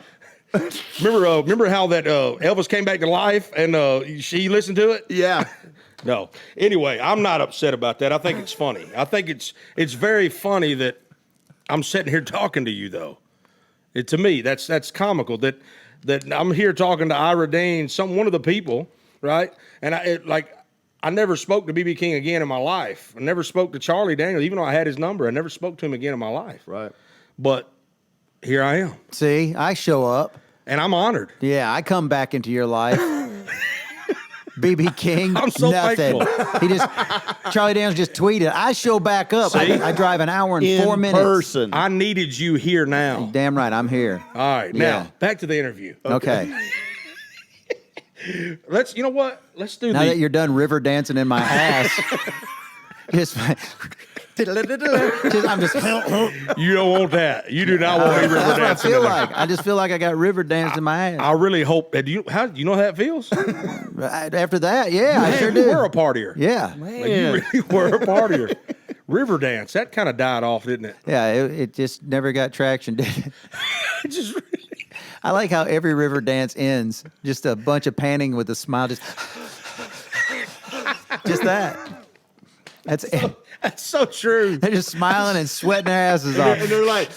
Remember how that Elvis came back to life and she listened to it? Yeah. No. Anyway, I'm not upset about that. I think it's funny. I think it's very funny that I'm sitting here talking to you, though. To me, that's comical that I'm here talking to Ira Dean, one of the people, right? And I never spoke to B.B. King again in my life. I never spoke to Charlie Daniels, even though I had his number. I never spoke to him again in my life. Right. But here I am. See, I show up. And I'm honored. Yeah, I come back into your life. BB King, I'm so nothing. thankful. Charlie Daniels just tweeted. I show back up. See? I drive an hour and 4 minutes. In person. I needed you here now. Damn right, I'm here. All right, now back to the interview. Okay. You know what? Let's do Now that you're done river dancing in my ass, I'm just. You don't want that. You do not want me river That's what I dancing. feel like. I just feel like I got river danced in my ass. I really hope. Do you know how that feels? After that, yeah, I sure You did. were a partier. Yeah. Like, you really were a partier. River dance. That kind of died off, didn't it? Yeah, it just never got traction, did it? It just really. I like how every river dance ends. Just a bunch of panning with a smile. Just that. That's so true. They're just smiling and sweating their asses off. And they're like,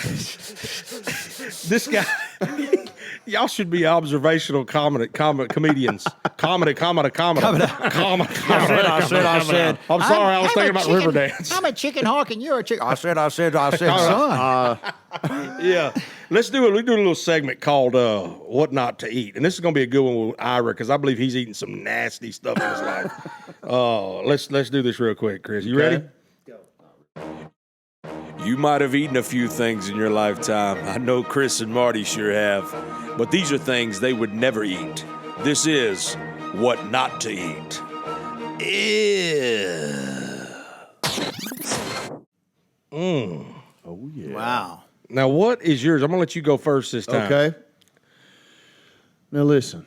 This guy, y'all should be observational comedians. Comedy. I said. I'm sorry, I was thinking about Riverdance. I'm a chicken hawk and you're a chicken. I said, son. Yeah. We do a little segment called What Not to Eat. And this is going to be a good one with Ira because I believe he's eating some nasty stuff in his life. Let's do this real quick, Chris. You ready? You might have eaten a few things in your lifetime. I know Chris and Marty sure have. But these are things they would never eat. This is What Not to Eat. oh, yeah. Wow. Now, what is yours? I'm going to let you go first this time. Okay. Now, listen.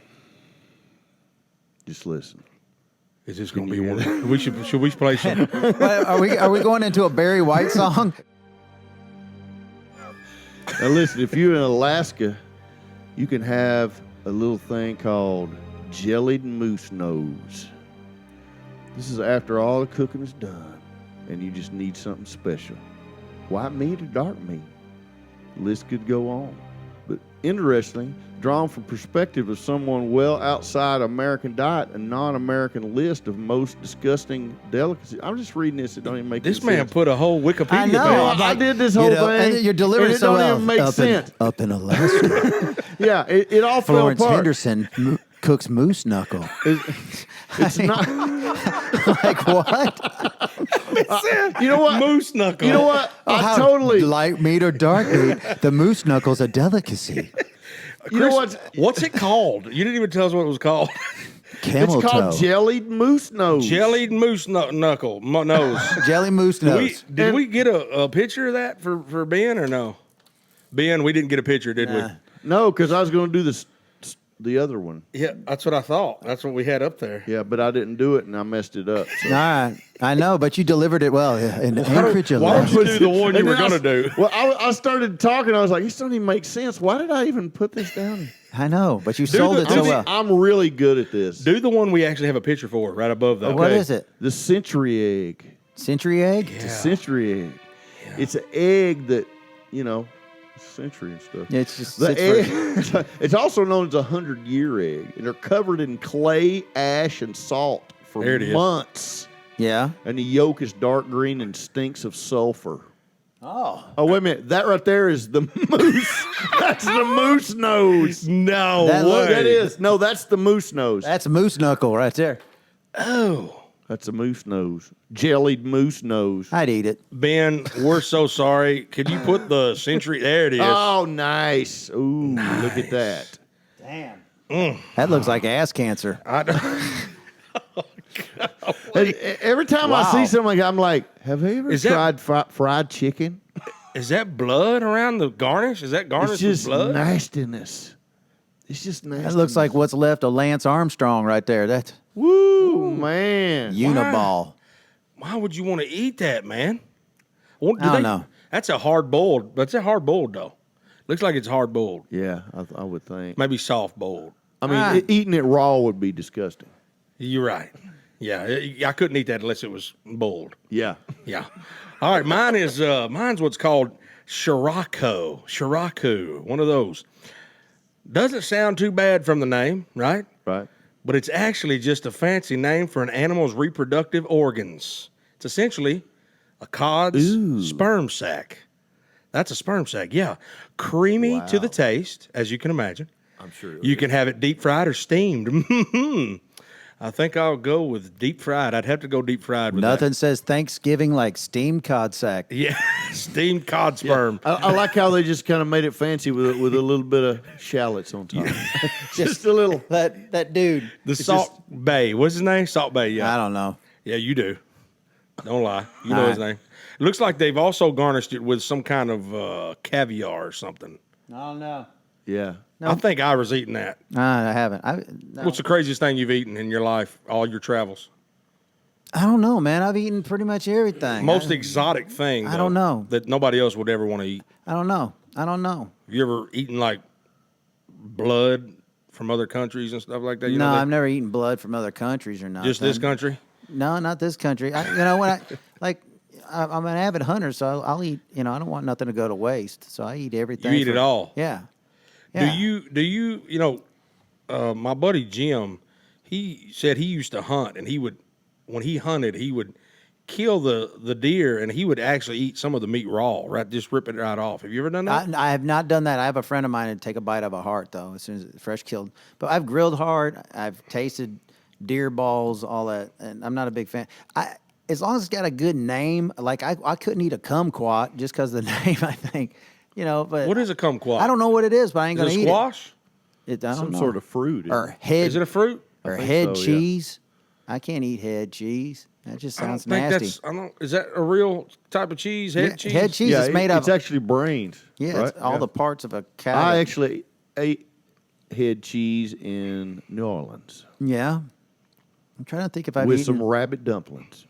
Just listen. Is this going to be one? Should we play some? Are we going into a Barry White song? Now, listen. If you're in Alaska, you can have a little thing called jellied moose nose. This is after all the cooking is done, and you just need something special. White meat or dark meat? The list could go on. But interestingly, drawn from perspective of someone well outside American diet and non-American list of most disgusting delicacies. I'm just reading this. It don't even make This any man sense. put a whole Wikipedia I know. page. I did this whole thing. And you're delivering and it so don't well. even make sense. Up in Alaska, Yeah, it all Florence fell apart. Henderson cooks moose knuckle. It's not. Like what? You know what? Moose knuckle. You know what? I totally. Light meat or dark meat. The moose knuckle's a delicacy. You know Chris, what? what's it called? You didn't even tell us what it was called. Camel It's called toe. jellied moose nose. Jellied moose nose. Jelly moose nose. Did we get a picture of that for Ben or no? Ben, we didn't get a picture, did we? No, because I was going to do the other one. Yeah, that's what I thought. That's what we had up there. Yeah, but I didn't do it, and I messed it up. So. I know, but you delivered it well in Anchorage, Why don't Alaska. you do the one you And were then going to do? Well, I started talking. I was like, this doesn't even make sense. Why did I even put this down? I know, but you sold it so well. I'm really good at this. Do the one we actually have a picture for right above that. What is it? The century egg. Century egg? It's a century egg. It's an egg that, century and stuff. Yeah, it's just The sits for- egg, it's also known as a 100-year egg, and they're covered in clay, ash, and salt for There it is. months. Yeah. And the yolk is dark green and stinks of sulfur. Oh. Oh, wait a minute. That right there is the moose. That's the moose nose. No That way. looks- That is. No, that's the moose nose. That's a moose knuckle right there. Oh. That's a moose nose. Jellied moose nose. I'd eat it. Ben, we're so sorry. Could you put the century? There it is. Oh, nice. Ooh, look at that. Damn. That looks like ass cancer. I don't- And every time I Wow. see something, I'm like, have you ever Is that- tried fried chicken? Is that blood around the garnish? Is that garnish It's just with blood? nastiness. It's just nastiness. That looks like what's left of Lance Armstrong right there. That's Woo, man. Uniball. Why would you want to eat that, man? Well, I don't know. That's a hard boiled. That's a hard boiled though. Looks like it's hard boiled. Yeah, I would think. Maybe soft boiled. I mean, eating it raw would be disgusting. You're right. Yeah, I couldn't eat that unless it was boiled. Yeah. Yeah. All right, mine's what's called Shiraku, one of those. Doesn't sound too bad from the name, right? Right. But it's actually just a fancy name for an animal's reproductive organs. It's essentially a cod's sperm sac. That's a sperm sac, yeah. Creamy to the taste, as you can imagine. I'm sure. You can have it deep fried or steamed. I think I'll go with deep fried. I'd have to go deep fried with Nothing says Thanksgiving like steamed cod sack. that. Yeah, steamed cod sperm. I like how they just kind of made it fancy with a little bit of shallots on top. Just a little. That dude. The Salt Bay. What's his name? Salt Bay, yeah. I don't know. Yeah, you do. Don't lie. You know his name. It looks like they've also garnished it with some kind of caviar or something. I don't know. Yeah. I think Ira's eating that. I haven't. What's the craziest thing you've eaten in your life, all your travels? I don't know, man. I've eaten pretty much everything. Most exotic thing, I don't know. that nobody else would ever want to eat. I don't know. Have Have you ever eaten like blood from other countries and stuff like that? You No, know, I've never eaten blood from other countries or nothing. just this country? No, not this country. I'm an avid hunter, so I'll eat. I don't want nothing to go to waste, so I eat everything. You eat it all. Yeah. Do you? My buddy Jim, he said he used to hunt, and when he hunted, he would kill the deer, and he would actually eat some of the meat raw, right? Just rip it right off. Have you ever done that? I have not done that. I have a friend of mine who'd take a bite of a heart though, as soon as it's fresh killed. But I've grilled heart. I've tasted deer balls, all that, and I'm not a big fan. As long as it's got a good name, like I couldn't eat a kumquat just because of the name. I think, But what is a kumquat? I don't know what it is, but I ain't gonna Is it eat squash? it. I don't Some know. sort of fruit. Or head. Is it a fruit? Or think head so, yeah. cheese. I can't eat head cheese. That just I don't sounds think nasty. is that a real type of cheese? Head cheese? Head cheese Yeah, is made it's of actually brains. yeah, right? it's all the parts of a cow. I actually ate head cheese in New Orleans Yeah. I'm trying to think if I've with eaten. some rabbit dumplings.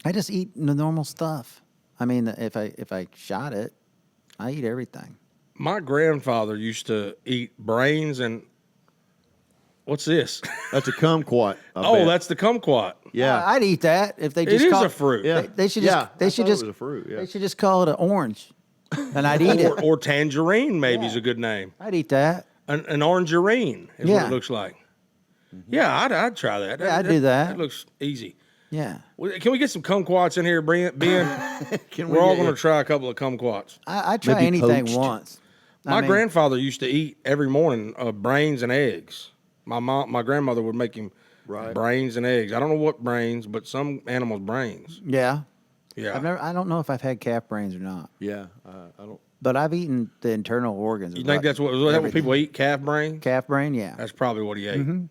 I just eat the normal stuff. I mean, if I shot it, I eat everything. My grandfather used to eat brains and what's this? That's a kumquat. I Oh, bet. that's the kumquat. yeah. I'd eat that if they It just is call a fruit. Yeah. They should Yeah, just. They I should thought it just. was a fruit, yeah. They should just call it an orange, and I'd eat it. Or tangerine maybe is a good name. I'd eat that. An orangerine is what Yeah. it looks like. Yeah, I'd try that. Yeah, I'd do that. That looks easy. Yeah. Can we get some kumquats in here, Ben? Can We're all get- going to try a couple of kumquats. I try Maybe anything poached. once. My grandfather used to eat every morning brains and eggs. My grandmother would make him brains and eggs. I don't know what brains, but some animals' brains. Yeah. Yeah. I don't know if I've had calf brains or not, Yeah, I don't. but I've eaten the internal organs. You think that's what people eat? Calf brain? calf brain? Yeah. That's probably what he ate. Mm-hmm.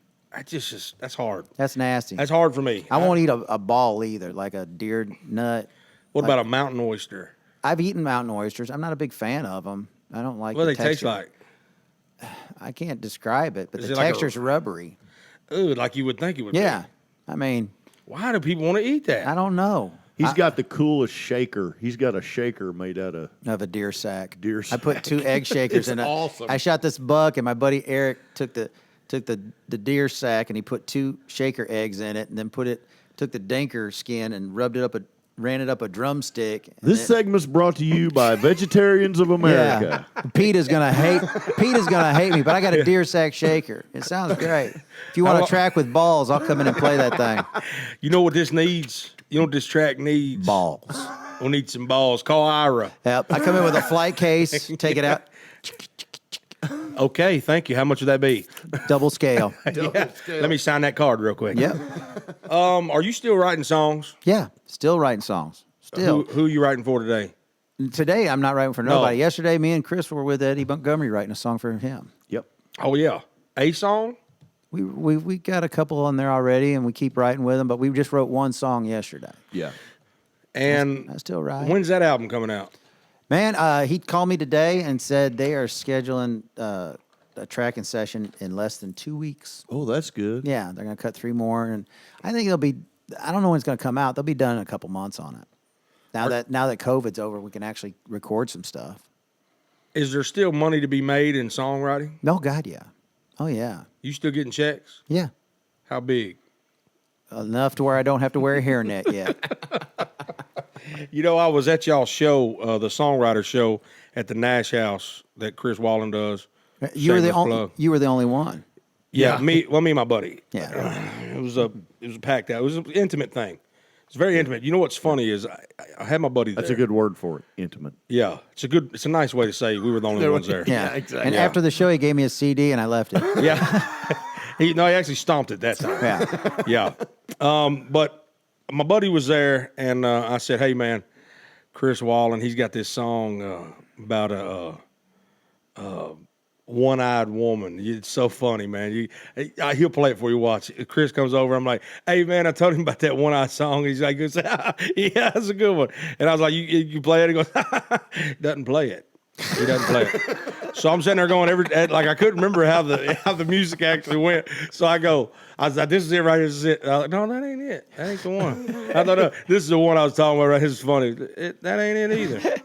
That's hard. That's nasty. That's hard for me. I won't eat a ball either, like a deer nut. What about a mountain oyster? I've eaten mountain oysters. I'm not a big fan of them. I don't like. What do the they taste texture. like? I can't describe it, but Is the it like a- texture's rubbery. Ooh, like you would think it would Yeah. be. I mean, Why do people want to eat that? I don't know. He's got the coolest shaker. He's got a shaker made out of. Of a deer sack. Deer I put 2 egg shakers It's in it. awesome. I shot this buck, and my buddy Eric took the deer sack, and he put 2 shaker eggs in it, and then took the dinker skin and ran it up a drumstick. and This then- segment's brought to you by Vegetarians of America. Yeah. Pete is gonna hate me, but I got a deer sack shaker. It sounds great. If you want to track with balls, I'll come in and play that thing. You know what this needs? You know what this track needs? Balls. We'll need some balls. Call Ira. Yep. I come in with a flight case, take it out, Okay, thank you. How much would that be? double scale. Yeah. Let me sign that card real quick. Yep. Are you still writing songs? Yeah. Still writing songs. Still. Who are you writing for today? Today, I'm not writing for nobody. Yesterday, me and Chris were with Eddie Montgomery writing a song for him. Yep. Oh yeah, a song. We got a couple on there already, and we keep writing with them. But we just wrote one song yesterday. Yeah. And I still write. when's that album coming out? Man, he called me today and said they are scheduling a tracking session in less than 2 weeks. Oh, that's good. Yeah, they're gonna cut 3 more, and I think they'll be. I don't know when it's gonna come out. They'll be done in a couple months on it. Now that COVID's over, we can actually record some stuff. Is there still money to be made in songwriting? No, God, yeah. Oh yeah, You still getting checks? yeah. How big? Enough to where I don't have to wear a hairnet yet. You know, I was at y'all's show, the songwriter show at the Nash House that Chris Wallen does. You were the Shameless only. plug. You were the only one. Yeah, me and my buddy. Yeah. It was a packed out. It was an intimate thing. It's very intimate. You know what's funny is I had my buddy there. That's a good word for it. Intimate. Yeah, it's a nice way to say we were the only ones there. Yeah, exactly. And Yeah. after the show, he gave me a CD, and I left it. Yeah. he actually stomped it that time. Yeah. Yeah. But my buddy was there, and I said, "Hey, man, Chris Wallen, he's got this song about a one-eyed woman. It's so funny, man. He'll play it for you. Watch. Chris comes over. I'm like, "Hey, man, I told him about that one-eyed song." He's like, "Yeah, that's a good one." And I was like, "You play it?" He goes, "Doesn't play it. He doesn't play it." So I'm sitting there going like I couldn't remember how the music actually went. So I was like, "This is it right here. This is it." I was like, "No, that ain't it. That ain't the one." I thought, "No, this is the one I was talking about. Right? This is funny. That ain't it either."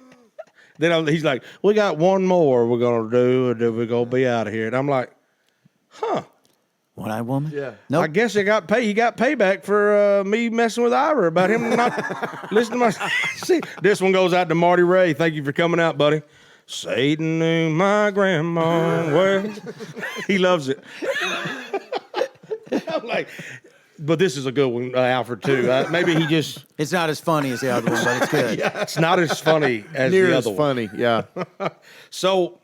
Then he's like, "We got one more we're gonna do, and then we're gonna be out of here." And I'm like, "Huh." One-eyed woman? Yeah. Nope. I guess he got payback for me messing with Ira about him not listening to my. See, this one goes out to Marty Ray. Thank you for coming out, buddy. Satan knew my grandma well. He loves it. I'm like, but this is a good one, Alfred, too. Maybe he just. It's not as funny as the other one, but it's good. It's not as funny as Near the as other one. funny, yeah. So,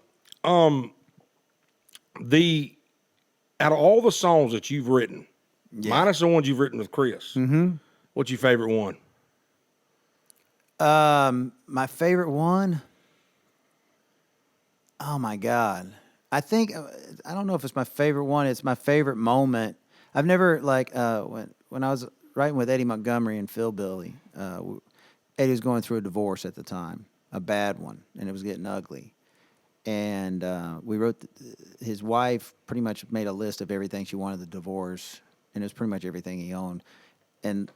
out of all the songs that you've written, minus the ones you've written with Chris, what's your favorite one? My favorite one. Oh my God. I think, I don't know if it's my favorite one. It's my favorite moment. I've never when I was writing with Eddie Montgomery and Phil Billy, Eddie was going through a divorce at the time, a bad one, and it was getting ugly. And we wrote, his wife pretty much made a list of everything she wanted the divorce, and it was pretty much everything he owned. And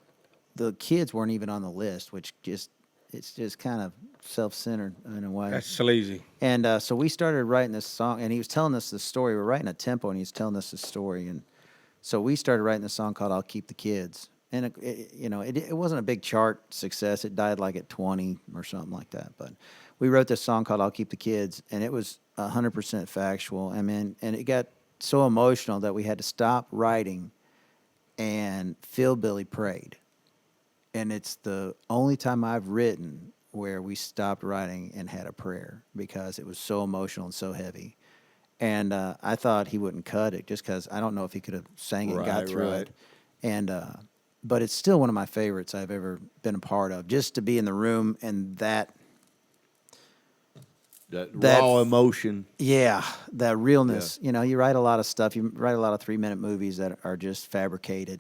the kids weren't even on the list, which it's just kind of self-centered in a way. That's sleazy. And so we started writing this song, and he was telling us the story. We're writing a tempo, and he's telling us the story. And so we started writing a song called "I'll Keep the Kids." And it wasn't a big chart success. It died like at 20 or something like that. But we wrote this song called "I'll Keep the Kids," and it was 100% factual. I mean, and it got so emotional that we had to stop writing, and Phil Billy prayed. And it's the only time I've written where we stopped writing and had a prayer because it was so emotional and so heavy. And I thought he wouldn't cut it just because I don't know if he could have sang it and got through it. And but it's still one of my favorites I've ever been a part of. Just to be in the room and that raw emotion. Yeah, that realness. Yeah. You know, you write a lot of stuff. You write a lot of 3-minute movies that are just fabricated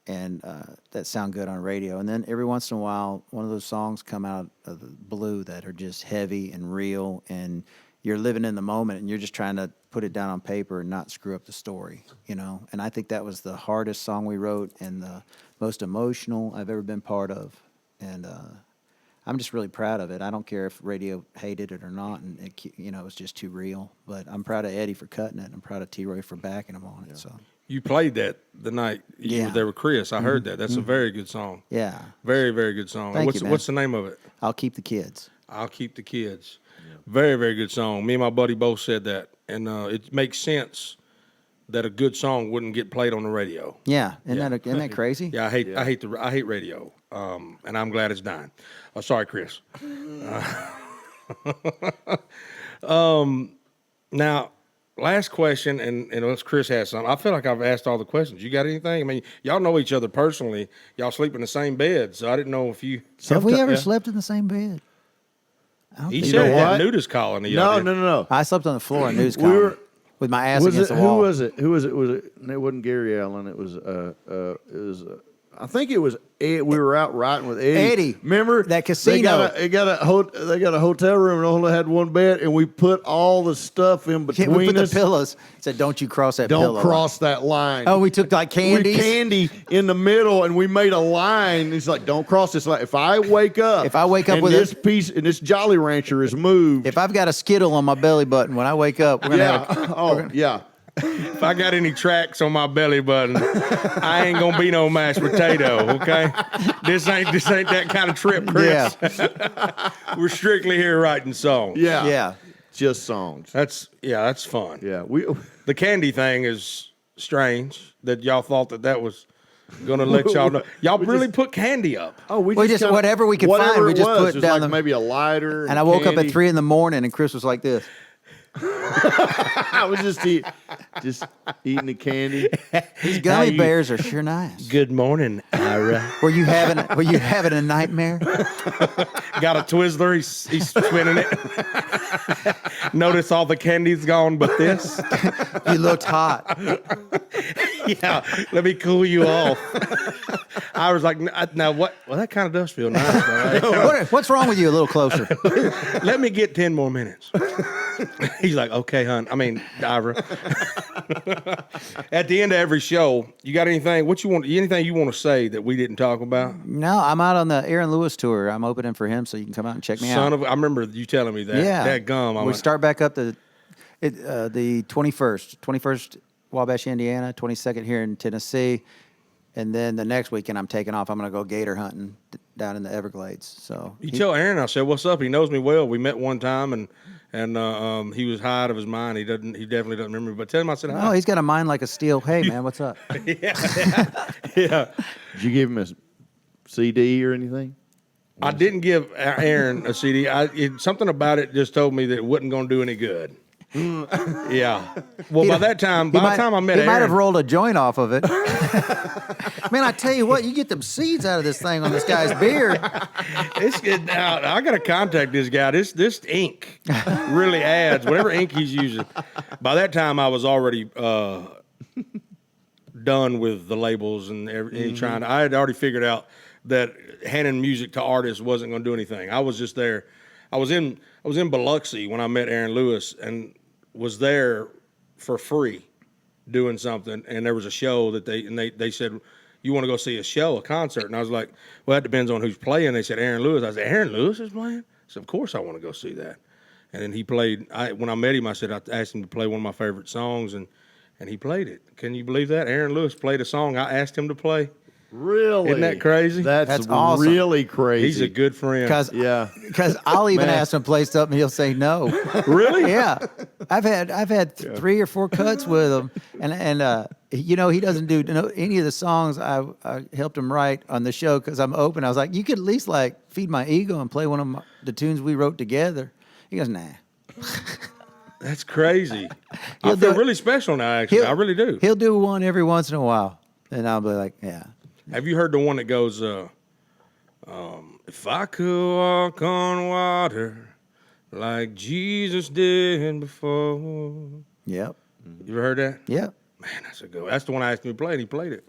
and that sound good on radio. And then every once in a while, one of those songs come out of the blue that are just heavy and real, and you're living in the moment, and you're just trying to put it down on paper and not screw up the story, you know? And I think that was the hardest song we wrote and the most emotional I've ever been part of. And I'm just really proud of it. I don't care if radio hated it or not, and it was just too real. But I'm proud of Eddie for cutting it. I'm proud of T-Roy for backing him on it. So You played that the night you were there with Chris. I heard that. That's a very good song. Yeah. Very, very good song. Thank you, man. What's the name of it? I'll Keep the Kids. I'll Keep the Kids. Yeah. Very, very good song. Me and my buddy both said that. And it makes sense that a good song wouldn't get played on the radio. Yeah. Isn't that crazy? Yeah, I hate radio. And I'm glad it's dying. Oh, sorry, Chris. Now, last question, and unless Chris has something, I feel like I've asked all the questions. You got anything? I mean, y'all know each other personally. Y'all sleep in the same bed, so I didn't know if you. Have we ever slept in the same bed? He said that nudist colony. No. I slept on the floor in news colony with my ass against the wall. Who was it? Was it? It wasn't Gary Allen. It was. I think it was. We were out riding with Eddie. Remember that casino? They got a hotel room and only had one bed, and we put all the stuff in between us. We put the pillows. Said, "Don't you cross that pillow. Don't cross that line." Oh, we took like candies. Candy in the middle, and we made a line. He's like, "Don't cross this line." If I wake up and with this piece and this Jolly Rancher is moved. If I've got a Skittle on my belly button when I wake up, we're gonna yeah. If I got any tracks on my belly button, I ain't gonna be no mashed potato, okay? This ain't that kind of trip, Chris. Yeah. We're strictly here writing songs. Yeah. Just songs. That's fun. Yeah. The candy thing is strange that y'all thought that was gonna let y'all know. Y'all really put candy up. Oh, we just whatever we could find, we just put down like maybe a lighter. And I woke up at 3 a.m, and Chris was like this. I was just eating the candy. These gummy bears are sure nice. Good morning, Ira. Were you having a nightmare? Got a Twizzler. He's spinning it. Notice all the candy's gone, but this. You looked hot. Yeah, let me cool you off. I was like, now what? Well, that kind of does feel nice. Right? What's wrong with you? A little closer. Let me get 10 more minutes. He's like, okay, hon. I mean, Ira. At the end of every show, you got anything? Anything you want to say that we didn't talk about? No, I'm out on the Aaron Lewis tour. I'm opening for him, so you can come out and check me out. I remember you telling me that. Yeah. That gum. We start back up the 21st Wabash, Indiana, 22nd here in Tennessee. And then the next weekend I'm taking off. I'm going to go gator hunting down in the Everglades. So You tell Aaron, I said, what's up? He knows me well. We met one time, and he was high out of his mind. He definitely doesn't remember me. But tell him I said hi. Oh, he's got a mind like a steel. Hey, man, what's up? Yeah. Did you give him a CD or anything? I didn't give Aaron a CD. Something about it just told me that it wasn't going to do any good. Yeah. Well, by the time I met Aaron, he might have rolled a joint off of it. Man, I tell you what, you get them seeds out of this thing on this guy's beard. it's getting out. I got to contact this guy. This ink really adds whatever ink he's using. By that time, I was already done with the labels and everything. I had already figured out that handing music to artists wasn't going to do anything. I was just there. I was in Biloxi when I met Aaron Lewis and was there for free doing something, and there was a show that they said, you want to go see a concert? And I was like, well, that depends on who's playing. They said Aaron Lewis. I said, Aaron Lewis is playing? I said, of course I want to go see that. And then he played. When I met him, I said I asked him to play one of my favorite songs, and he played it. Can you believe that? Aaron Lewis played a song I asked him to play. Really? Isn't that crazy? That's awesome. really crazy. He's a good friend. Because I'll even ask him to play something, he'll say no. Really? Yeah. I've had 3 or 4 cuts with him, and he doesn't do any of the songs I helped him write on the show because I'm open. I was like, you could at least like feed my ego and play one of the tunes we wrote together. He goes, nah. That's crazy. I feel really special now, actually. I really do. He'll do one every once in a while, and I'll be like, yeah. Have you heard the one that goes, if I could walk on water like Jesus did before? Yep. You ever heard that? Yep. Man, that's a good one. That's the one I asked him to play, and he played it.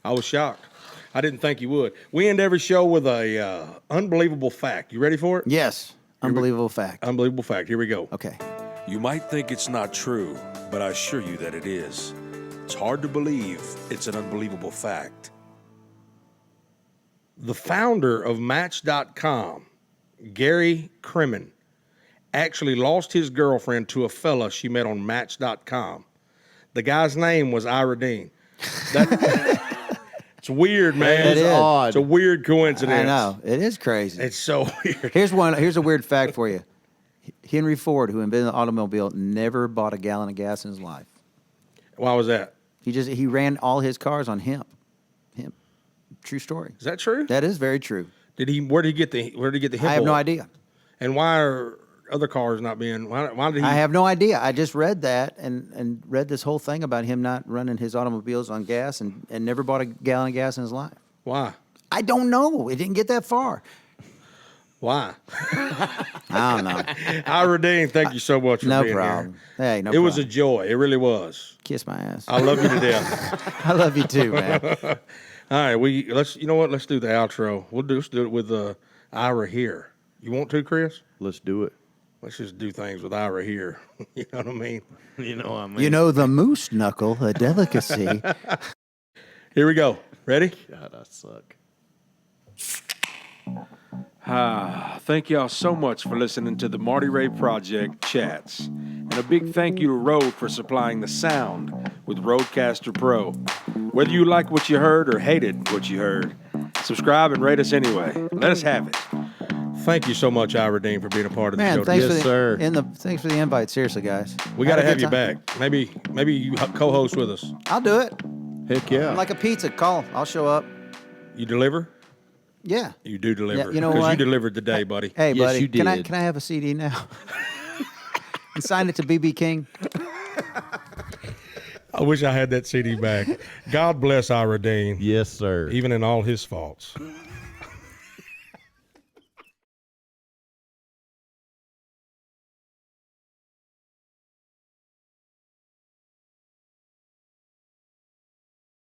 I was shocked. I didn't think he would. We end every show with a unbelievable fact. You ready for it? Yes. Unbelievable fact. Unbelievable fact. Here we go. Okay. You might think it's not true, but I assure you that it is. It's hard to believe it's an unbelievable fact. The founder of Match.com, Gary Kremen, actually lost his girlfriend to a fella she met on Match.com. The guy's name was Ira Dean. It's weird, man. It is odd. It's a weird coincidence. I know. It is crazy. It's so weird. Here's a weird fact for you. Henry Ford, who invented the automobile, never bought a gallon of gas in his life. Why was that? He ran all his cars on hemp. True story. Is that true? That is very true. Where did he get the hemp I have no oil? idea. And why are other cars not being? Why did he? I have no idea. I just read that and read this whole thing about him not running his automobiles on gas and never bought a gallon of gas in his life. Why? I don't know. It didn't get that far. Why? I don't know. Ira Dean, thank you so much for No being problem. here. Hey, no It problem. was a joy. It really was. Kiss my ass. I love you to death. I love you too, man. All right, let's do the outro. Let's do it with Ira here. You want to, Chris? Let's do it. Let's just do things with Ira here. You know what I mean? You know what I mean? You know the moose knuckle, a delicacy. Here we go. Ready? God, I suck. Thank y'all so much for listening to the Marty Ray Project chats. And a big thank you to Rode for supplying the sound with Rodecaster Pro. Whether you like what you heard or hated what you heard, subscribe and rate us anyway. Let us have it. Thank you so much, Ira Dean, for being a part of the Man, show. thanks Yes, for sir. thanks for the invite. Seriously, guys. We got to Had a have good you time. back. Maybe you co-host with us. I'll do it. Heck yeah. I'm like a pizza. Call. I'll show up. You deliver? Yeah. You do deliver. Yeah, you know Because what? you delivered today, buddy. Hey, Yes, buddy. you Can did. I have a CD now? And sign it to BB King. I wish I had that CD back. God bless Ira Dean, Yes, sir. even in all his faults.